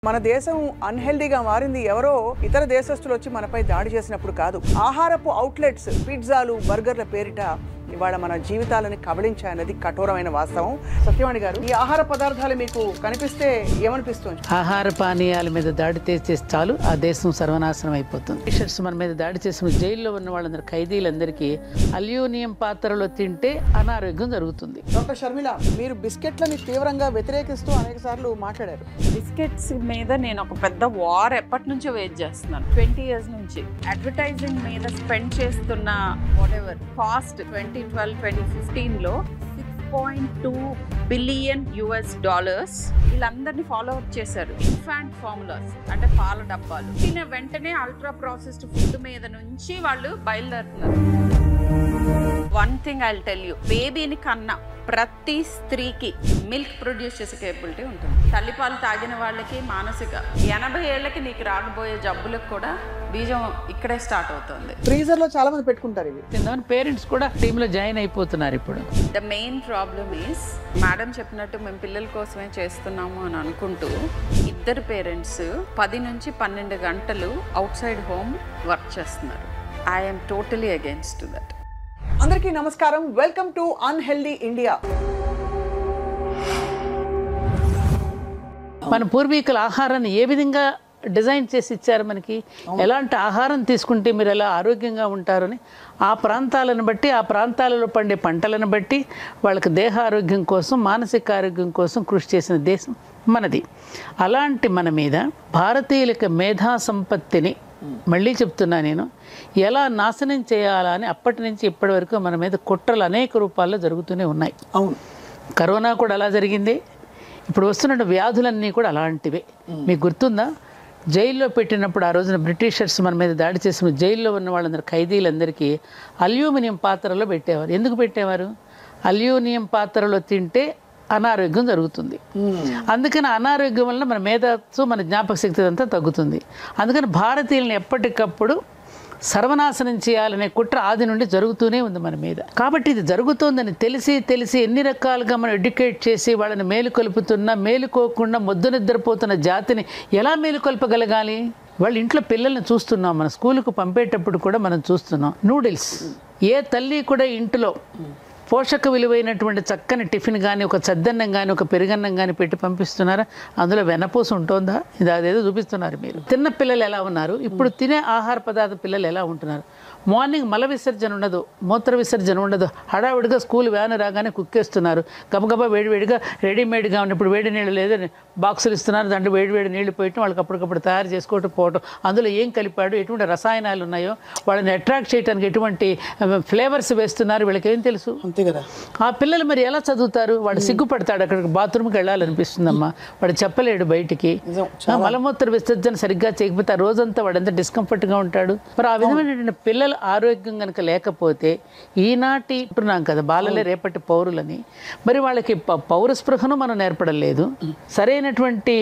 మన దేశం అన్‌హెల్దీగా మారింది ఎవరో ఇతర దేశస్తులు వచ్చి మనపై దాడి చేసినప్పుడు కాదు. ఆహారపు అవుట్లెట్స్, పిజ్జాలు, బర్గర్ల పేరిట ఇవాళ మన జీవితాలను కబళించాయన్నది కఠోరమైన వాస్తవం. సత్యవాణి గారు, ఈ ఆహార పదార్థాలు మీకు కనిపిస్తే ఏమనిపిస్తుంది? ఆహార పానీయాల మీద దాడి చేస్తే చాలు ఆ దేశం సర్వనాశనం అయిపోతుంది. టీషర్ట్స్ మన మీద దాడి చేసిన జైల్లో ఉన్న వాళ్ళందరూ ఖైదీలందరికీ అల్యూమినియం పాత్రలో తింటే అనారోగ్యం జరుగుతుంది. డాక్టర్ షర్మిల, మీరు బిస్కెట్లని తీవ్రంగా వ్యతిరేకిస్తూ అనేక సార్లు మాట్లాడారు. బిస్కెట్స్ మీద నేను ఒక పెద్ద వార్ ఎప్పటి నుంచో వెయిట్ చేస్తున్నాను. 20 years నుంచి అడ్వర్టైజింగ్ మీద స్పెండ్ చేస్తున్న వాటెవర్ కాస్ట్ 2012-2015లో $6.2 billion వీళ్ళందరినీ ఫాలో అప్ చేశారు. ఇన్ఫాంట్ ఫార్ములాస్ అంటే పాల డబ్బాలు తిన వెంటనే అల్ట్రా ప్రాసెస్డ్ ఫుడ్ మీద నుంచి వాళ్ళు బయలుదేరుతున్నారు. One thing I will tell you, బేబీని కన్నా ప్రతి స్త్రీకి మిల్క్ ప్రొడ్యూస్ చేసే కేపబిలిటీ ఉంటుంది. తల్లిపాలు తాగిన వాళ్ళకి మానసిక 80 ఏళ్ళకి నీకు రాకపోయే జబ్బులకు కూడా బీజం ఇక్కడే స్టార్ట్ అవుతుంది. ఫ్రీజర్ లో చాలా మంది పెట్టుకుంటారు ఇవి. తిందామని పేరెంట్స్ కూడా టీంలో జాయిన్ అయిపోతున్నారు. ఇప్పుడు the main problem is, madam చెప్పినట్టు మేము పిల్లల కోసమే చేస్తున్నాము అని అనుకుంటూ ఇద్దరు పేరెంట్స్ 10 నుంచి 12 గంటలు అవుట్ సైడ్ హోమ్ వర్క్ చేస్తున్నారు. I'm totally against that. అందరికీ నమస్కారం. Welcome to unhealthy India. మన పూర్వీకుల ఆహారాన్ని ఏ విధంగా డిజైన్ చేసి ఇచ్చారు మనకి, ఎలాంటి ఆహారం తీసుకుంటే మీరు ఎలా ఆరోగ్యంగా ఉంటారని ఆ ప్రాంతాలను బట్టి, ఆ ప్రాంతాలలో పండే పంటలను బట్టి వాళ్ళకి దేహ ఆరోగ్యం కోసం, మానసిక ఆరోగ్యం కోసం కృషి చేసిన దేశం మనది. అలాంటి మన మీద భారతీయులకి మేధా సంపత్తిని మళ్ళీ చెప్తున్నా నేను, ఎలా నాశనం చేయాలా అని అప్పటి నుంచి ఇప్పటి వరకు మన మీద కుట్రలు అనేక రూపాల్లో జరుగుతూనే ఉన్నాయి. అవును, కరోనా కూడా అలా జరిగింది. ఇప్పుడు వస్తున్న వ్యాధులన్నీ కూడా అలాంటివే. మీకు గుర్తుందా, జైల్లో పెట్టినప్పుడు ఆ రోజున బ్రిటిషర్స్ మన మీద దాడి చేసిన జైల్లో ఉన్న వాళ్ళందరూ ఖైదీలందరికీ అల్యూమినియం పాత్రలో పెట్టేవారు. ఎందుకు పెట్టేవారు? అల్యూమినియం పాత్రలో తింటే అనారోగ్యం జరుగుతుంది. అందుకని అనారోగ్యం వలన మన మేధస్సు, మన జ్ఞాపక శక్తి అంతా తగ్గుతుంది. అందుకని భారతీయులను ఎప్పటికప్పుడు సర్వనాశనం చేయాలనే కుట్ర ఆది నుండి జరుగుతూనే ఉంది మన మీద. కాబట్టి ఇది జరుగుతోందని తెలిసి ఎన్ని రకాలుగా మనం ఎడ్యుకేట్ చేసి వాళ్ళని మేలుకొల్పుతున్నా, మేలుకోకుండా మొద్దు నిద్రపోతున్న జాతిని ఎలా మేలుకొల్పగలగాలి? వాళ్ళ ఇంట్లో పిల్లల్ని చూస్తున్నాం, మన స్కూల్కు పంపేటప్పుడు కూడా మనం చూస్తున్నాం. నూడిల్స్, ఏ తల్లి కూడా ఇంట్లో పోషక విలువైనటువంటి చక్కని టిఫిన్ కానీ, ఒక చద్దన్నం కానీ, ఒక పెరుగన్నం కానీ పెట్టి పంపిస్తున్నారా? అందులో వెన్నపూస ఉంటుందా? ఇది అదేదో చూపిస్తున్నారు మీరు. తిన్న పిల్లలు ఎలా ఉన్నారు, ఇప్పుడు తినే ఆహార పదార్థ పిల్లలు ఎలా ఉంటున్నారు? మార్నింగ్ మల విసర్జన ఉండదు, మూత్ర విసర్జన ఉండదు, హడావిడిగా స్కూల్ వ్యాన్ రాగానే కుక్కేస్తున్నారు. గబగబా వేడివేడిగా రెడీమేడ్గా ఉన్నప్పుడు వేడి నీళ్ళు లేదని బాక్సులు ఇస్తున్నారు, దాంట్లో వేడివేడి నీళ్లు పోయటం, వాళ్ళకి అప్పటికప్పుడు తయారు చేసుకోవటం పోవటం. అందులో ఏం కలిపాడు, ఎటువంటి రసాయనాలు ఉన్నాయో, వాళ్ళని అట్రాక్ట్ చేయడానికి ఎటువంటి ఫ్లేవర్స్ వేస్తున్నారు, వీళ్ళకి ఏం తెలుసు? కదా. ఆ పిల్లలు మరి ఎలా చదువుతారు? వాడు సిగ్గుపడతాడు, అక్కడికి బాత్రూమ్కి వెళ్ళాలనిపిస్తుందమ్మా, వాడు చెప్పలేడు బయటికి. మలమూత్ర విసర్జన సరిగ్గా చేయకపోతే ఆ రోజంతా వాడు ఎంత డిస్కంఫర్ట్గా ఉంటాడు. మరి ఆ విధమైనటువంటి పిల్లలు ఆరోగ్యం కనుక లేకపోతే, ఈనాటి అంటున్నాం కదా బాలలే రేపటి పౌరులని, మరి వాళ్ళకి పౌర స్పృహను మనం నేర్పడలేదు. సరైనటువంటి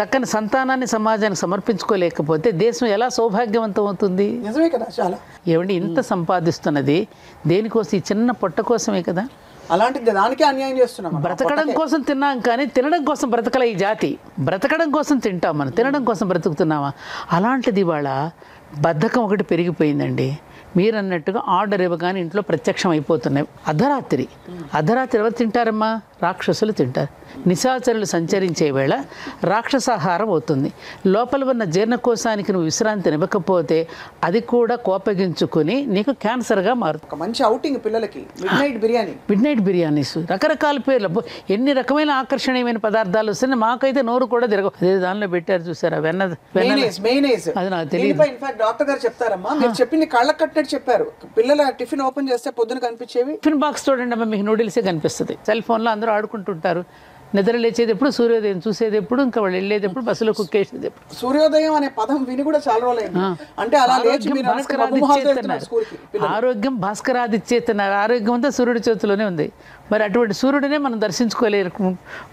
చక్కని సంతానాన్ని సమాజానికి సమర్పించుకోలేకపోతే దేశం ఎలా సౌభాగ్యవంతం అవుతుంది? నిజమే కదా. చాలా ఏమండి, ఇంత సంపాదిస్తున్నది దేనికోసం? ఈ చిన్న పొట్ట కోసమే కదా. అలాంటిది దానికే అన్యాయం చేస్తున్నాం. బ్రతకడం కోసం తిన్నాం కానీ తినడం కోసం బ్రతకల ఈ జాతి. బ్రతకడం కోసం తింటాం, మనం తినడం కోసం బ్రతుకుతున్నామా? అలాంటిది ఇవాళ బద్ధకం ఒకటి పెరిగిపోయిందండి. మీరు అన్నట్టుగా ఆర్డర్ ఇవ్వగానే ఇంట్లో ప్రత్యక్షం అయిపోతున్నాయి. అర్ధరాత్రి ఎవరు తింటారమ్మా? రాక్షసులు తింటారు. నిశాచరులు సంచరించే వేళ రాక్షసాహారం అవుతుంది. లోపల ఉన్న జీర్ణకోశానికి నువ్వు విశ్రాంతి ఇవ్వకపోతే అది కూడా కోపగించుకుని నీకు క్యాన్సర్గా మారుతుంది. మంచి ఔటింగ్ పిల్లలకి మిడ్ నైట్ బిర్యానీస్, రకరకాల పేర్లు, ఎన్ని రకమైన ఆకర్షణీయమైన పదార్థాలు వస్తున్నాయి. మాకైతే నోరు కూడా తిరగదు. అదే దానిలో పెట్టారు చూసారా, అది నాకు తెలియదు. డాక్టర్ గారు చెప్తారమ్మా, మీరు చెప్పింది కళ్ళ కట్టినట్టు చెప్పారు. పిల్లల టిఫిన్ ఓపెన్ చేస్తే పొద్దున కనిపించేవి టిఫిన్ బాక్స్ చూడండి అమ్మా, మీకు నూడిల్సే కనిపిస్తుంది. సెల్ ఫోన్లో అందరూ ఆడుకుంటుంటారు. నిద్ర లేచేది ఎప్పుడు, సూర్యోదయం చూసేది ఎప్పుడు, ఇంకా వాళ్ళు వెళ్ళేది ఎప్పుడు, బస్సులో కుక్కేసేది ఎప్పుడు. సూర్యోదయం అనే పదం విని కూడా చాలా రోజులు అంటే అలా ఆరోగ్యం భాస్కరాదిచ్చేతున్నారు. ఆరోగ్యం అంతా సూర్యుడి చేతిలోనే ఉంది. మరి అటువంటి సూర్యుడినే మనం దర్శించుకోలేరు,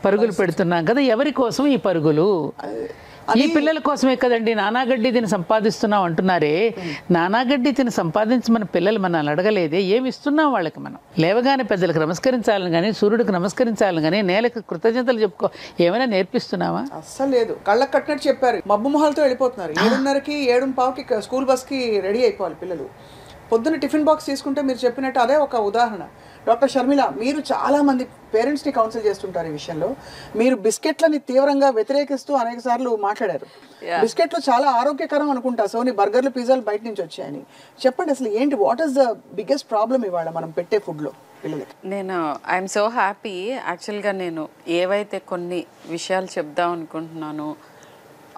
పరుగులు పెడుతున్నాం కదా. ఎవరి కోసం ఈ పరుగులు? ఈ పిల్లల కోసమే కదండి నానాగడ్డి తిని సంపాదిస్తున్నాం అంటున్నారే. నానాగడ్డి తిని సంపాదించమని పిల్లలు మనల్ని అడగలేదే, ఏమి ఇస్తున్నాం వాళ్ళకి? మనం లేవగానే పెద్దలకు నమస్కరించాలని కానీ, సూర్యుడికి నమస్కరించాలని కానీ, నేలకు కృతజ్ఞతలు చెప్పుకో ఏమైనా నేర్పిస్తున్నావా? అస్సలు లేదు. కళ్ళకు కట్టినట్టు చెప్పారు. మబ్బు మొహాలతో వెళ్ళిపోతున్నారు. 7:30కి 7:15కి స్కూల్ బస్కి రెడీ అయిపోవాలి పిల్లలు. పొద్దున్న టిఫిన్ బాక్స్ తీసుకుంటే మీరు చెప్పినట్టు అదే ఒక ఉదాహరణ. డాక్టర్ షర్మిల, మీరు చాలామంది పేరెంట్స్ని కౌన్సిల్ చేస్తుంటారు ఈ విషయంలో. మీరు బిస్కెట్లని తీవ్రంగా వ్యతిరేకిస్తూ అనేక సార్లు మాట్లాడారు. బిస్కెట్లు చాలా ఆరోగ్యకరం అనుకుంటా, సోని బర్గర్లు పిజ్జాలు బయట నుంచి వచ్చాయని. చెప్పండి అసలు ఏంటి, what is the biggest problem ఇవాళ మనం పెట్టే ఫుడ్లో పిల్లలకి? నేను ఐఎమ్ సో హ్యాపీ. యాక్చువల్గా నేను ఏవైతే కొన్ని విషయాలు చెప్దాం అనుకుంటున్నాను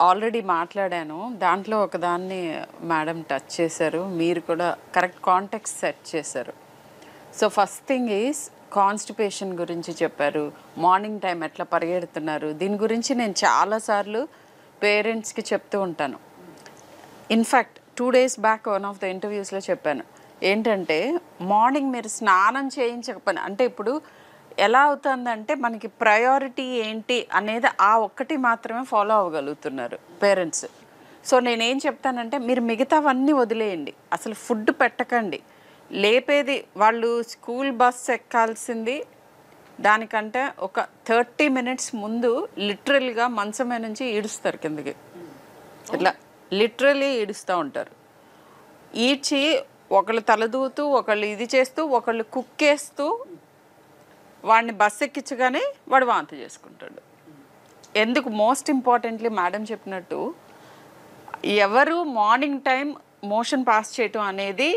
ఆల్రెడీ మాట్లాడాను. దాంట్లో ఒకదాన్ని మేడం టచ్ చేశారు, మీరు కూడా కరెక్ట్ కాంటెక్స్ట్ సెట్ చేశారు. So first thing is constipation గురించి చెప్పారు, మార్నింగ్ టైం ఎట్లా పరిగెడుతున్నారు. దీని గురించి నేను చాలాసార్లు పేరెంట్స్కి చెప్తూ ఉంటాను. In fact 2 days back one of the ఇంటర్వ్యూస్లో చెప్పాను ఏంటంటే, మార్నింగ్ మీరు స్నానం చేయించకపోయినా, అంటే ఇప్పుడు ఎలా అవుతుందంటే మనకి ప్రయారిటీ ఏంటి అనేది ఆ ఒక్కటి మాత్రమే ఫాలో అవ్వగలుగుతున్నారు పేరెంట్స్. సో నేనేం చెప్తానంటే, మీరు మిగతావన్నీ వదిలేయండి, అసలు ఫుడ్ పెట్టకండి. లేపేది వాళ్ళు స్కూల్ బస్ ఎక్కాల్సింది దానికంటే ఒక 30 minutes ముందు లిటరల్గా మంచమే నుంచి ఈడుస్తారు కిందకి. ఇట్లా లిటరలీ ఈడుస్తూ ఉంటారు. ఈడ్చి ఒకళ్ళు తలదూతూ, ఒకళ్ళు ఇది చేస్తూ, ఒకళ్ళు కుక్కేస్తూ వాడిని బస్ ఎక్కించగానే వాడు వాంతి చేసుకుంటాడు. ఎందుకు? మోస్ట్ ఇంపార్టెంట్లీ మేడం చెప్పినట్టు, ఎవరు మార్నింగ్ టైం మోషన్ పాస్ చేయటం అనేది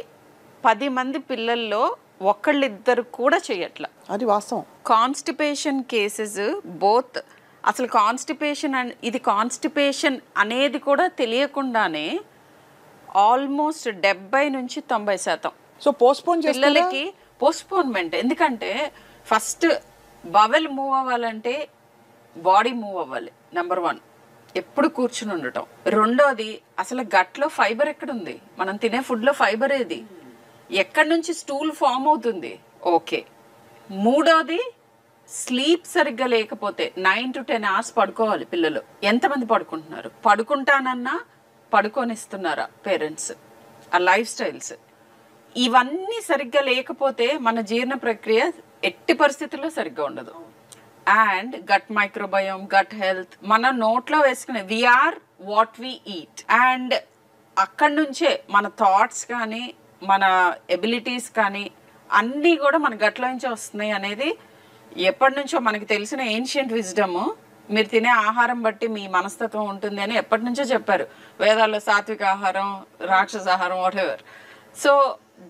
10 మంది పిల్లల్లో ఒకళ్ళిద్దరు కూడా చేయట్ల. అది వాస్తవం. కాన్స్టిపేషన్ కేసెస్ బోత్, అసలు కాన్స్టిపేషన్ ఇది కాన్స్టిపేషన్ అనేది కూడా తెలియకుండానే ఆల్మోస్ట్ 70 నుంచి 90% సో పోస్ట్పోన్ పిల్లలకి పోస్ట్పోన్మెంట్. ఎందుకంటే ఫస్ట్ బవెల్ మూవ్ అవ్వాలంటే బాడీ మూవ్ అవ్వాలి, నెంబర్ 1. ఎప్పుడు కూర్చుని ఉండటం. రెండోది, అసలు గట్లో ఫైబర్ ఎక్కడుంది? మనం తినే ఫుడ్లో ఫైబర్ ఏది? ఎక్కడి నుంచి స్టూల్ ఫామ్ అవుతుంది? ఓకే. మూడోది, స్లీప్ సరిగ్గా లేకపోతే 9 to 10 hours పడుకోవాలి పిల్లలు. ఎంతమంది పడుకుంటున్నారు? పడుకుంటానన్నా పడుకొనిస్తున్నారా పేరెంట్స్? ఆ లైఫ్ స్టైల్స్ ఇవన్నీ సరిగ్గా లేకపోతే మన జీర్ణ ప్రక్రియ ఎట్టి పరిస్థితుల్లో సరిగ్గా ఉండదు. And gut microbiome, gut health, మన నోట్లో వేసుకునే we are what we eat. And అక్కడి నుంచే మన థాట్స్ కానీ మన ఎబిలిటీస్ కానీ అన్నీ కూడా మన గట్లో నుంచే వస్తున్నాయి అనేది ఎప్పటి నుంచో మనకి తెలిసిన ఏన్షియంట్ విజ్డమ్. మీరు తినే ఆహారం బట్టి మీ మనస్తత్వం ఉంటుంది అని ఎప్పటి నుంచో చెప్పారు వేదాల్లో. సాత్విక ఆహారం, రాక్షస ఆహారం, వాటెవర్. సో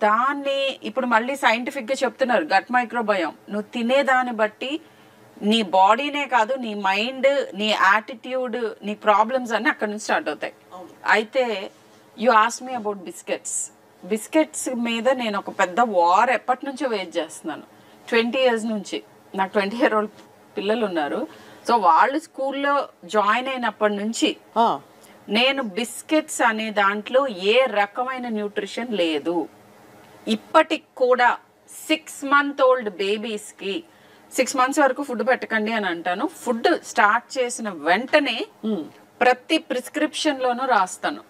దాన్ని ఇప్పుడు మళ్ళీ సైంటిఫిక్గా చెప్తున్నారు, గట్ మైక్రోబయోమ్. నువ్వు తినేదాన్ని బట్టి నీ బాడీనే కాదు, నీ మైండ్, నీ యాటిట్యూడ్, నీ ప్రాబ్లమ్స్ అన్నీ అక్కడ నుంచి స్టార్ట్ అవుతాయి. అయితే you ask me about biscuits. Biscuits మీద నేను ఒక పెద్ద వార్ ఎప్పటి నుంచో వెయిట్ చేస్తున్నాను. 20 years నుంచి. నాకు 20-year-old పిల్లలు ఉన్నారు. సో వాళ్ళు స్కూల్లో జాయిన్ అయినప్పటి నుంచి నేను బిస్కెట్స్ అనే దాంట్లో ఏ రకమైన న్యూట్రిషన్ లేదు. ఇప్పటికి కూడా 6 month old బేబీస్కి 6 months వరకు ఫుడ్ పెట్టకండి అని అంటాను. ఫుడ్ స్టార్ట్ చేసిన వెంటనే ప్రతి ప్రిస్క్రిప్షన్లోనూ రాస్తాను,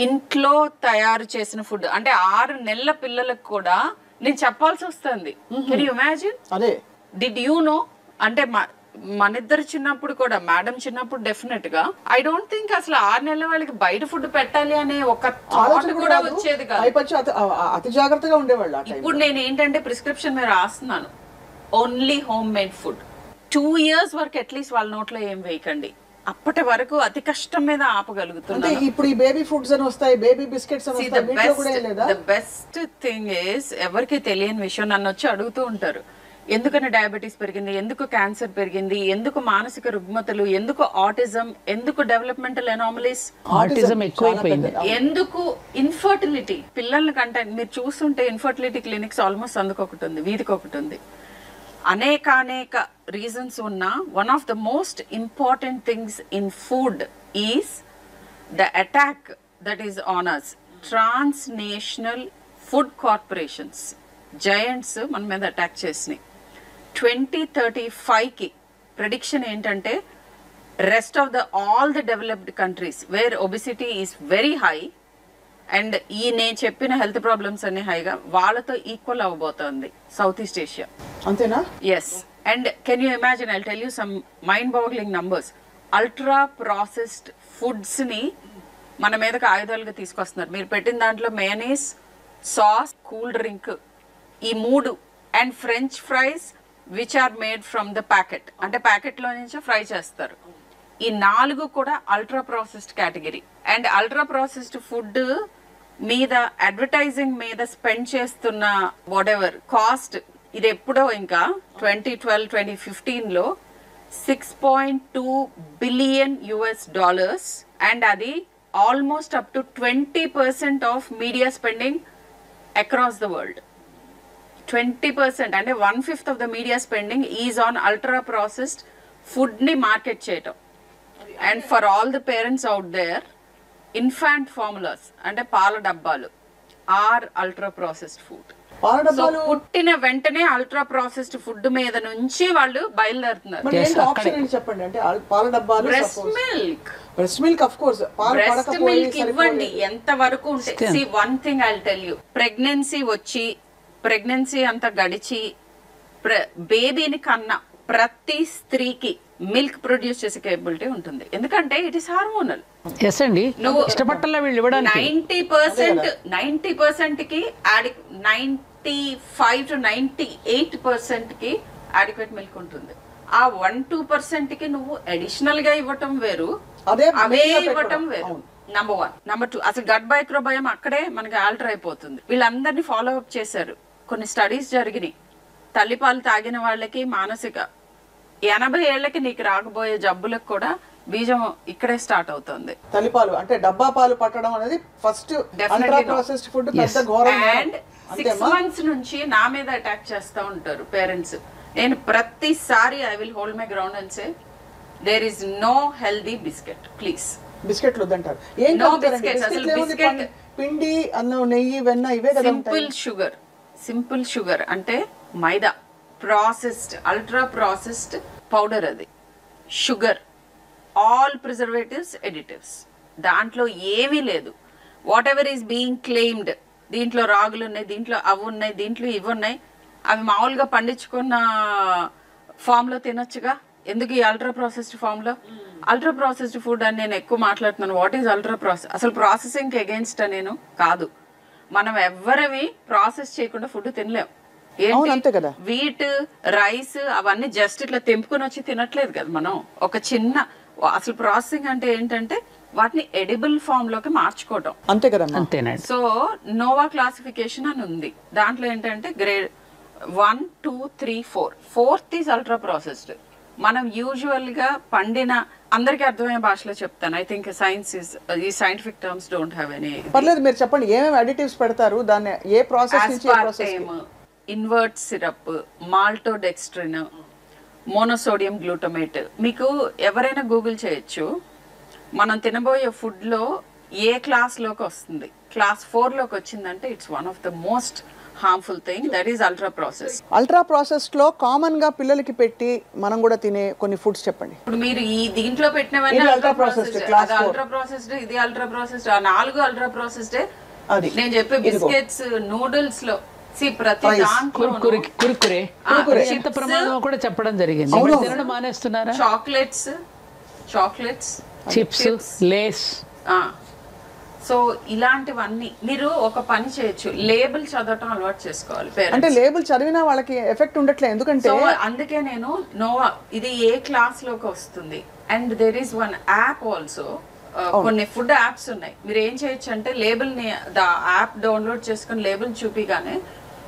ఇంట్లో తయారు చేసిన ఫుడ్. అంటే 6 నెలల పిల్లలకు కూడా నేను చెప్పాల్సి వస్తుంది. Can you imagine? అదే డిడ్ యూ నో? అంటే మన ఇద్దరు చిన్నప్పుడు కూడా, మేడం చిన్నప్పుడు డెఫినెట్ గా ఐ డోంట్ థింక్ అసలు 6 నెలల వాళ్ళకి బయట ఫుడ్ పెట్టాలి అనే ఒక థాట్ కూడా వచ్చేది కాదు. అతి జాగ్రత్తగా ఉండేవాళ్ళు. ఇప్పుడు నేను ఏంటంటే ప్రిస్క్రిప్షన్ మీద రాస్తున్నాను, only home made food. 2 years వరకు అట్లీస్ట్ వాళ్ళ నోట్లో ఏం వేయకండి. అప్పటి వరకు అతి కష్టం మీద ఆపగలుగుతున్నాను. ఇప్పుడు ఈ బేబీ ఫుడ్స్ అని వస్తాయి, బేబీ బిస్కెట్స్ అని వస్తాయి, వీటిలో కూడా ఏం లేదా? ద బెస్ట్ థింగ్ ఇస్, ఎవరికి తెలియని విషయం నన్ను వచ్చి అడుగుతూ ఉంటారు, ఎందుకని డయాబెటీస్ పెరిగింది, ఎందుకు క్యాన్సర్ పెరిగింది, ఎందుకు మానసిక రుగ్మతలు, ఎందుకు ఆటిజం, ఎందుకు డెవలప్మెంటల్ ఎనామలీస్, ఆటిజం ఎక్కువైపోయింది, ఎందుకు ఇన్ఫర్టిలిటీ. పిల్లల కంటే మీరు చూస్తుంటే ఇన్ఫర్టిలిటీ క్లినిక్స్ ఆల్మోస్ట్ అందుకు ఒకటి ఉంది, వీధికి ఒకటి ఉంది. అనేక రీజన్స్ ఉన్నా one of the most important things in food is the attack that is on us. Transnational food corporations, giants మన మీద అటాక్ చేసినాయి. 2035కి ప్రెడిక్షన్ ఏంటంటే rest of all the developed countries where obesity is very high and ఈ నేను చెప్పిన health problems అన్ని హైగా వాళ్ళతో ఈక్వల్ అవ్వబోతోంది సౌత్ ఈస్ట్ ఏషియా. అంతేనా? Yes. And can you imagine, I tell you some mind boggling numbers. Ultra processed foods ని మన మీదకి ఆయుధాలుగా తీసుకొస్తున్నారు. మీరు పెట్టిన దాంట్లో మేనీస్, సాస్, కూల్ డ్రింక్, ఈ 3 and french fries which are made from the packet, అంటే ప్యాకెట్ లో నుంచి ఫ్రై చేస్తారు. ఈ 4 కూడా ultra processed category. And ultra processed food మీద అడ్వర్టైజింగ్ మీద స్పెండ్ చేస్తున్న వాట్ ఎవర్ కాస్ట్, ఇది ఎప్పుడో ఇంకా 2012-2015లో $6.2 బిలియన్ అండ్ అది almost up to 20% of media spending across the world. 20% అంటే 1/5 of the media spending is on ultra processed food ని మార్కెట్ చేయటం. And for all the parents out there, infant formulas అంటే పాల డబ్బాలు are ultra processed food. So పుట్టిన వెంటనే ultra processed food మీద నుంచి వాళ్ళు బయలుదేరుతున్నారు. చెప్పండి. అంటే పాల డబ్బాలు, breast milk, breast milk of course, breast milk ఇవ్వండి ఎంత వరకు ఉంటే. See one thing I will tell you, pregnancy అంతా గడిచి బేబీని కన్నా ప్రతి స్త్రీకి మిల్క్ ప్రొడ్యూస్ చేసే కేపబిలిటీ ఉంటుంది. ఎందుకంటే ఇట్ ఇస్ హార్మోనల్. నువ్వు ఇష్టపట్టాలా వీళ్ళు ఇవ్వడానికి 90% కి 95 to 98% కి అడిక్వేట్ మిల్క్ ఉంటుంది. ఆ 1-2% కి నువ్వు అడిషనల్ గా ఇవ్వటం వేరు, అవే ఇవ్వటం వేరు. నంబర్ 1. నంబర్ 2, అసలు గట్ మైక్రోబయోమ్ అక్కడే మనకి ఆల్టర్ అయిపోతుంది. వీళ్ళందరినీ ఫాలో అప్ చేశారు. కొన్ని స్టడీస్ జరిగినాయి. తల్లిపాలు తాగిన వాళ్ళకి మానసిక 80 ఏళ్లకి నీకు రాకపోయే జబ్బులకు కూడా బీజం ఇక్కడే స్టార్ట్ అవుతుంది. తల్లిపాలు అంటే డబ్బా పాలు పట్టడం అనేది ఫస్ట్ అల్ట్రా ప్రాసెస్డ్ ఫుడ్ పెద్ద ఘోరం. అండ్ 6 months నుంచి నా మీద అటాక్ చేస్తా ఉంటారు పేరెంట్స్. నేను ప్రతిసారి I will hold my ground and say there is no healthy biscuit, please. బిస్కెట్లు వద్దంటారు. ఏం బిస్కెట్, అసలు బిస్కెట్ పిండి, అన్నం, నెయ్యి, వెన్న ఇవే కదా. సింపుల్ షుగర్ అంటే మైదా, ప్రాసెస్డ్ అల్ట్రా ప్రాసెస్డ్ పౌడర్, అది షుగర్, ఆల్ ప్రిజర్వేటివ్స్, ఎడిటివ్స్, దాంట్లో ఏమీ లేదు. What ever is being claimed, దీంట్లో రాగులు ఉన్నాయి, దీంట్లో అవి ఉన్నాయి, దీంట్లో ఇవి ఉన్నాయి, అవి మామూలుగా పండించుకున్న ఫామ్ లో తినొచ్చుగా, ఎందుకు ఈ అల్ట్రా ప్రాసెస్డ్ ఫామ్ లో? అల్ట్రా ప్రాసెస్డ్ ఫుడ్ అని నేను ఎక్కువ మాట్లాడుతున్నాను. What is ultra process? అసలు ప్రాసెసింగ్ అగేన్స్ట్ నేను కాదు. మనం ఎవరివి ప్రాసెస్ చేయకుండా ఫుడ్ తినలేం. వీట్, రైస్ అవన్నీ జస్ట్ ఇట్లా తెంపుకొని వచ్చి తినట్లేదు కదా మనం. ఒక చిన్న అసలు ప్రాసెసింగ్ అంటే ఏంటంటే వాటిని ఎడిబుల్ ఫామ్ లోకి మార్చుకోవడం, అంతే కదా. సో నోవా క్లాసిఫికేషన్ అని ఉంది. దాంట్లో ఏంటంటే grade 1, 2, 3, 4. 4th is ultra processed. మనం యూజువల్ గా పండిన, అందరికి అర్థమయ్యే భాషలో చెప్తాను. ఐ థింక్ సైన్స్ ఇస్, ఈ scientific terms don't have any. పర్లేదు, మీరు చెప్పండి ఏమేమి అడిటివ్స్ పెడతారు, దాన్ని ఏ ప్రాసెస్ నుంచి ఏ process? Invert syrup, maltodextrin, monosodium glutamate. మీకు ఎవరైనా గూగుల్ చేయొచ్చు. మనం తినబోయే ఫుడ్ లో ఏ క్లాస్ లోకి వస్తుంది, క్లాస్ 4 లోకి వచ్చిందంటే it's one of the most harmful thing, that is ultra process. Ultra process లో కామన్ గా పిల్లలకి పెట్టి మనం కూడా తినే కొన్ని ఫుడ్స్ చెప్పండి. ఇప్పుడు మీరు ఈ దీంట్లో పెట్టినవన్నీ అల్ట్రా ప్రాసెస్డ్, అది అల్ట్రా ప్రాసెస్డ్, ఇది అల్ట్రా ప్రాసెస్డ్, ఆ 4 అల్ట్రా ప్రాసెస్డ్. నేను చెప్పే బిస్కెట్స్, నూడిల్స్ లో ప్రతి దాంట్లో కురుకురే ఇంత ప్రమాదం కూడా చెప్పడం జరిగింది. తినడం మానేస్తున్నారా? Chocolates, chips, Lays. సో ఇలాంటివన్నీ మీరు ఒక పని చేయొచ్చు, లేబుల్ చదవటం అలవాటు చేసుకోవాలి. అంటే లేబుల్ చదివినా వాళ్ళకి ఎఫెక్ట్ ఉండట్లేదు. ఎందుకంటే అందుకే నేను నోవా ఇది ఏ క్లాస్ లోకి వస్తుంది. And there is one app also, కొన్ని ఫుడ్ యాప్స్ ఉన్నాయి. మీరు ఏం చేయొచ్చు అంటే లేబుల్ ని, యాప్ డౌన్లోడ్ చేసుకుని లేబుల్ చూపిగానే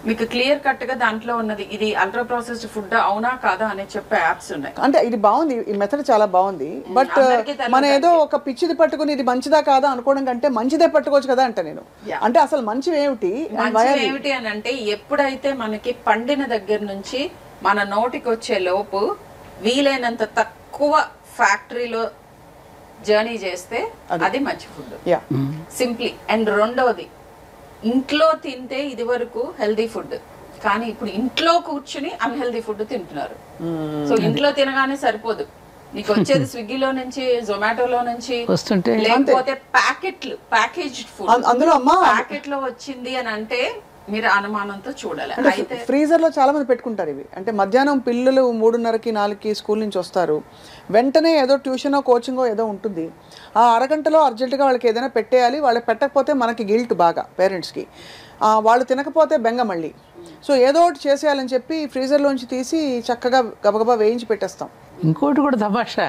మీకు క్లియర్ కట్ గా దాంట్లో ఉన్నది ఇది అల్ట్రా ప్రాసెస్డ్ ఫుడ్ అవునా కాదా అని చెప్పే యాప్స్ ఉన్నాయి. అంటే ఇది బాగుంది, ఈ మెథడ్ చాలా బాగుంది. బట్ మన ఏదో ఒక పిచ్చిది పట్టుకుని ఇది మంచిదా కాదా అనుకోవడం కంటే మంచిదే పట్టుకోవచ్చు కదా అంటే నేను. అంటే అసలు మంచివి ఏమిటి అని అంటే, ఎప్పుడైతే మనకి పండిన దగ్గర నుంచి మన నోటికి వచ్చే లోపు వీలైనంత తక్కువ ఫ్యాక్టరీలో జర్నీ చేస్తే అది మంచి ఫుడ్, సింప్లీ. అండ్ రెండోది, ఇంట్లో తింటే ఇది వరకు హెల్దీ ఫుడ్, కానీ ఇప్పుడు ఇంట్లో కూర్చుని అన్హెల్దీ ఫుడ్ తింటున్నారు. సో ఇంట్లో తినగానే సరిపోదు, నీకు వచ్చేది స్విగ్గీలో నుంచి, జొమాటోలో నుంచి వస్తుంటే లేకపోతే ప్యాకేజ్డ్ ఫుడ్, అందులో అమ్మా ప్యాకెట్ లో వచ్చింది అని అంటే మీరు అనుమానంతో చూడాలి. అయితే ఫ్రీజర్ లో చాలా మంది పెట్టుకుంటారు ఇవి. అంటే మధ్యాహ్నం పిల్లలు 3:30కి 4కి స్కూల్ నుంచి వస్తారు, వెంటనే ఏదో ట్యూషనో కోచింగో ఏదో ఉంటుంది, ఆ అరగంటలో అర్జెంటుగా వాళ్ళకి ఏదైనా పెట్టేయాలి. వాళ్ళు పెట్టకపోతే మనకి గిల్ట్ బాగా పేరెంట్స్కి, వాళ్ళు తినకపోతే బెంగ మళ్ళీ. సో ఏదో ఒకటి చేసేయాలని చెప్పి ఫ్రీజర్లోంచి తీసి చక్కగా గబగబా వేయించి పెట్టేస్తాం. ఇంకోటి కూడా తమాషా,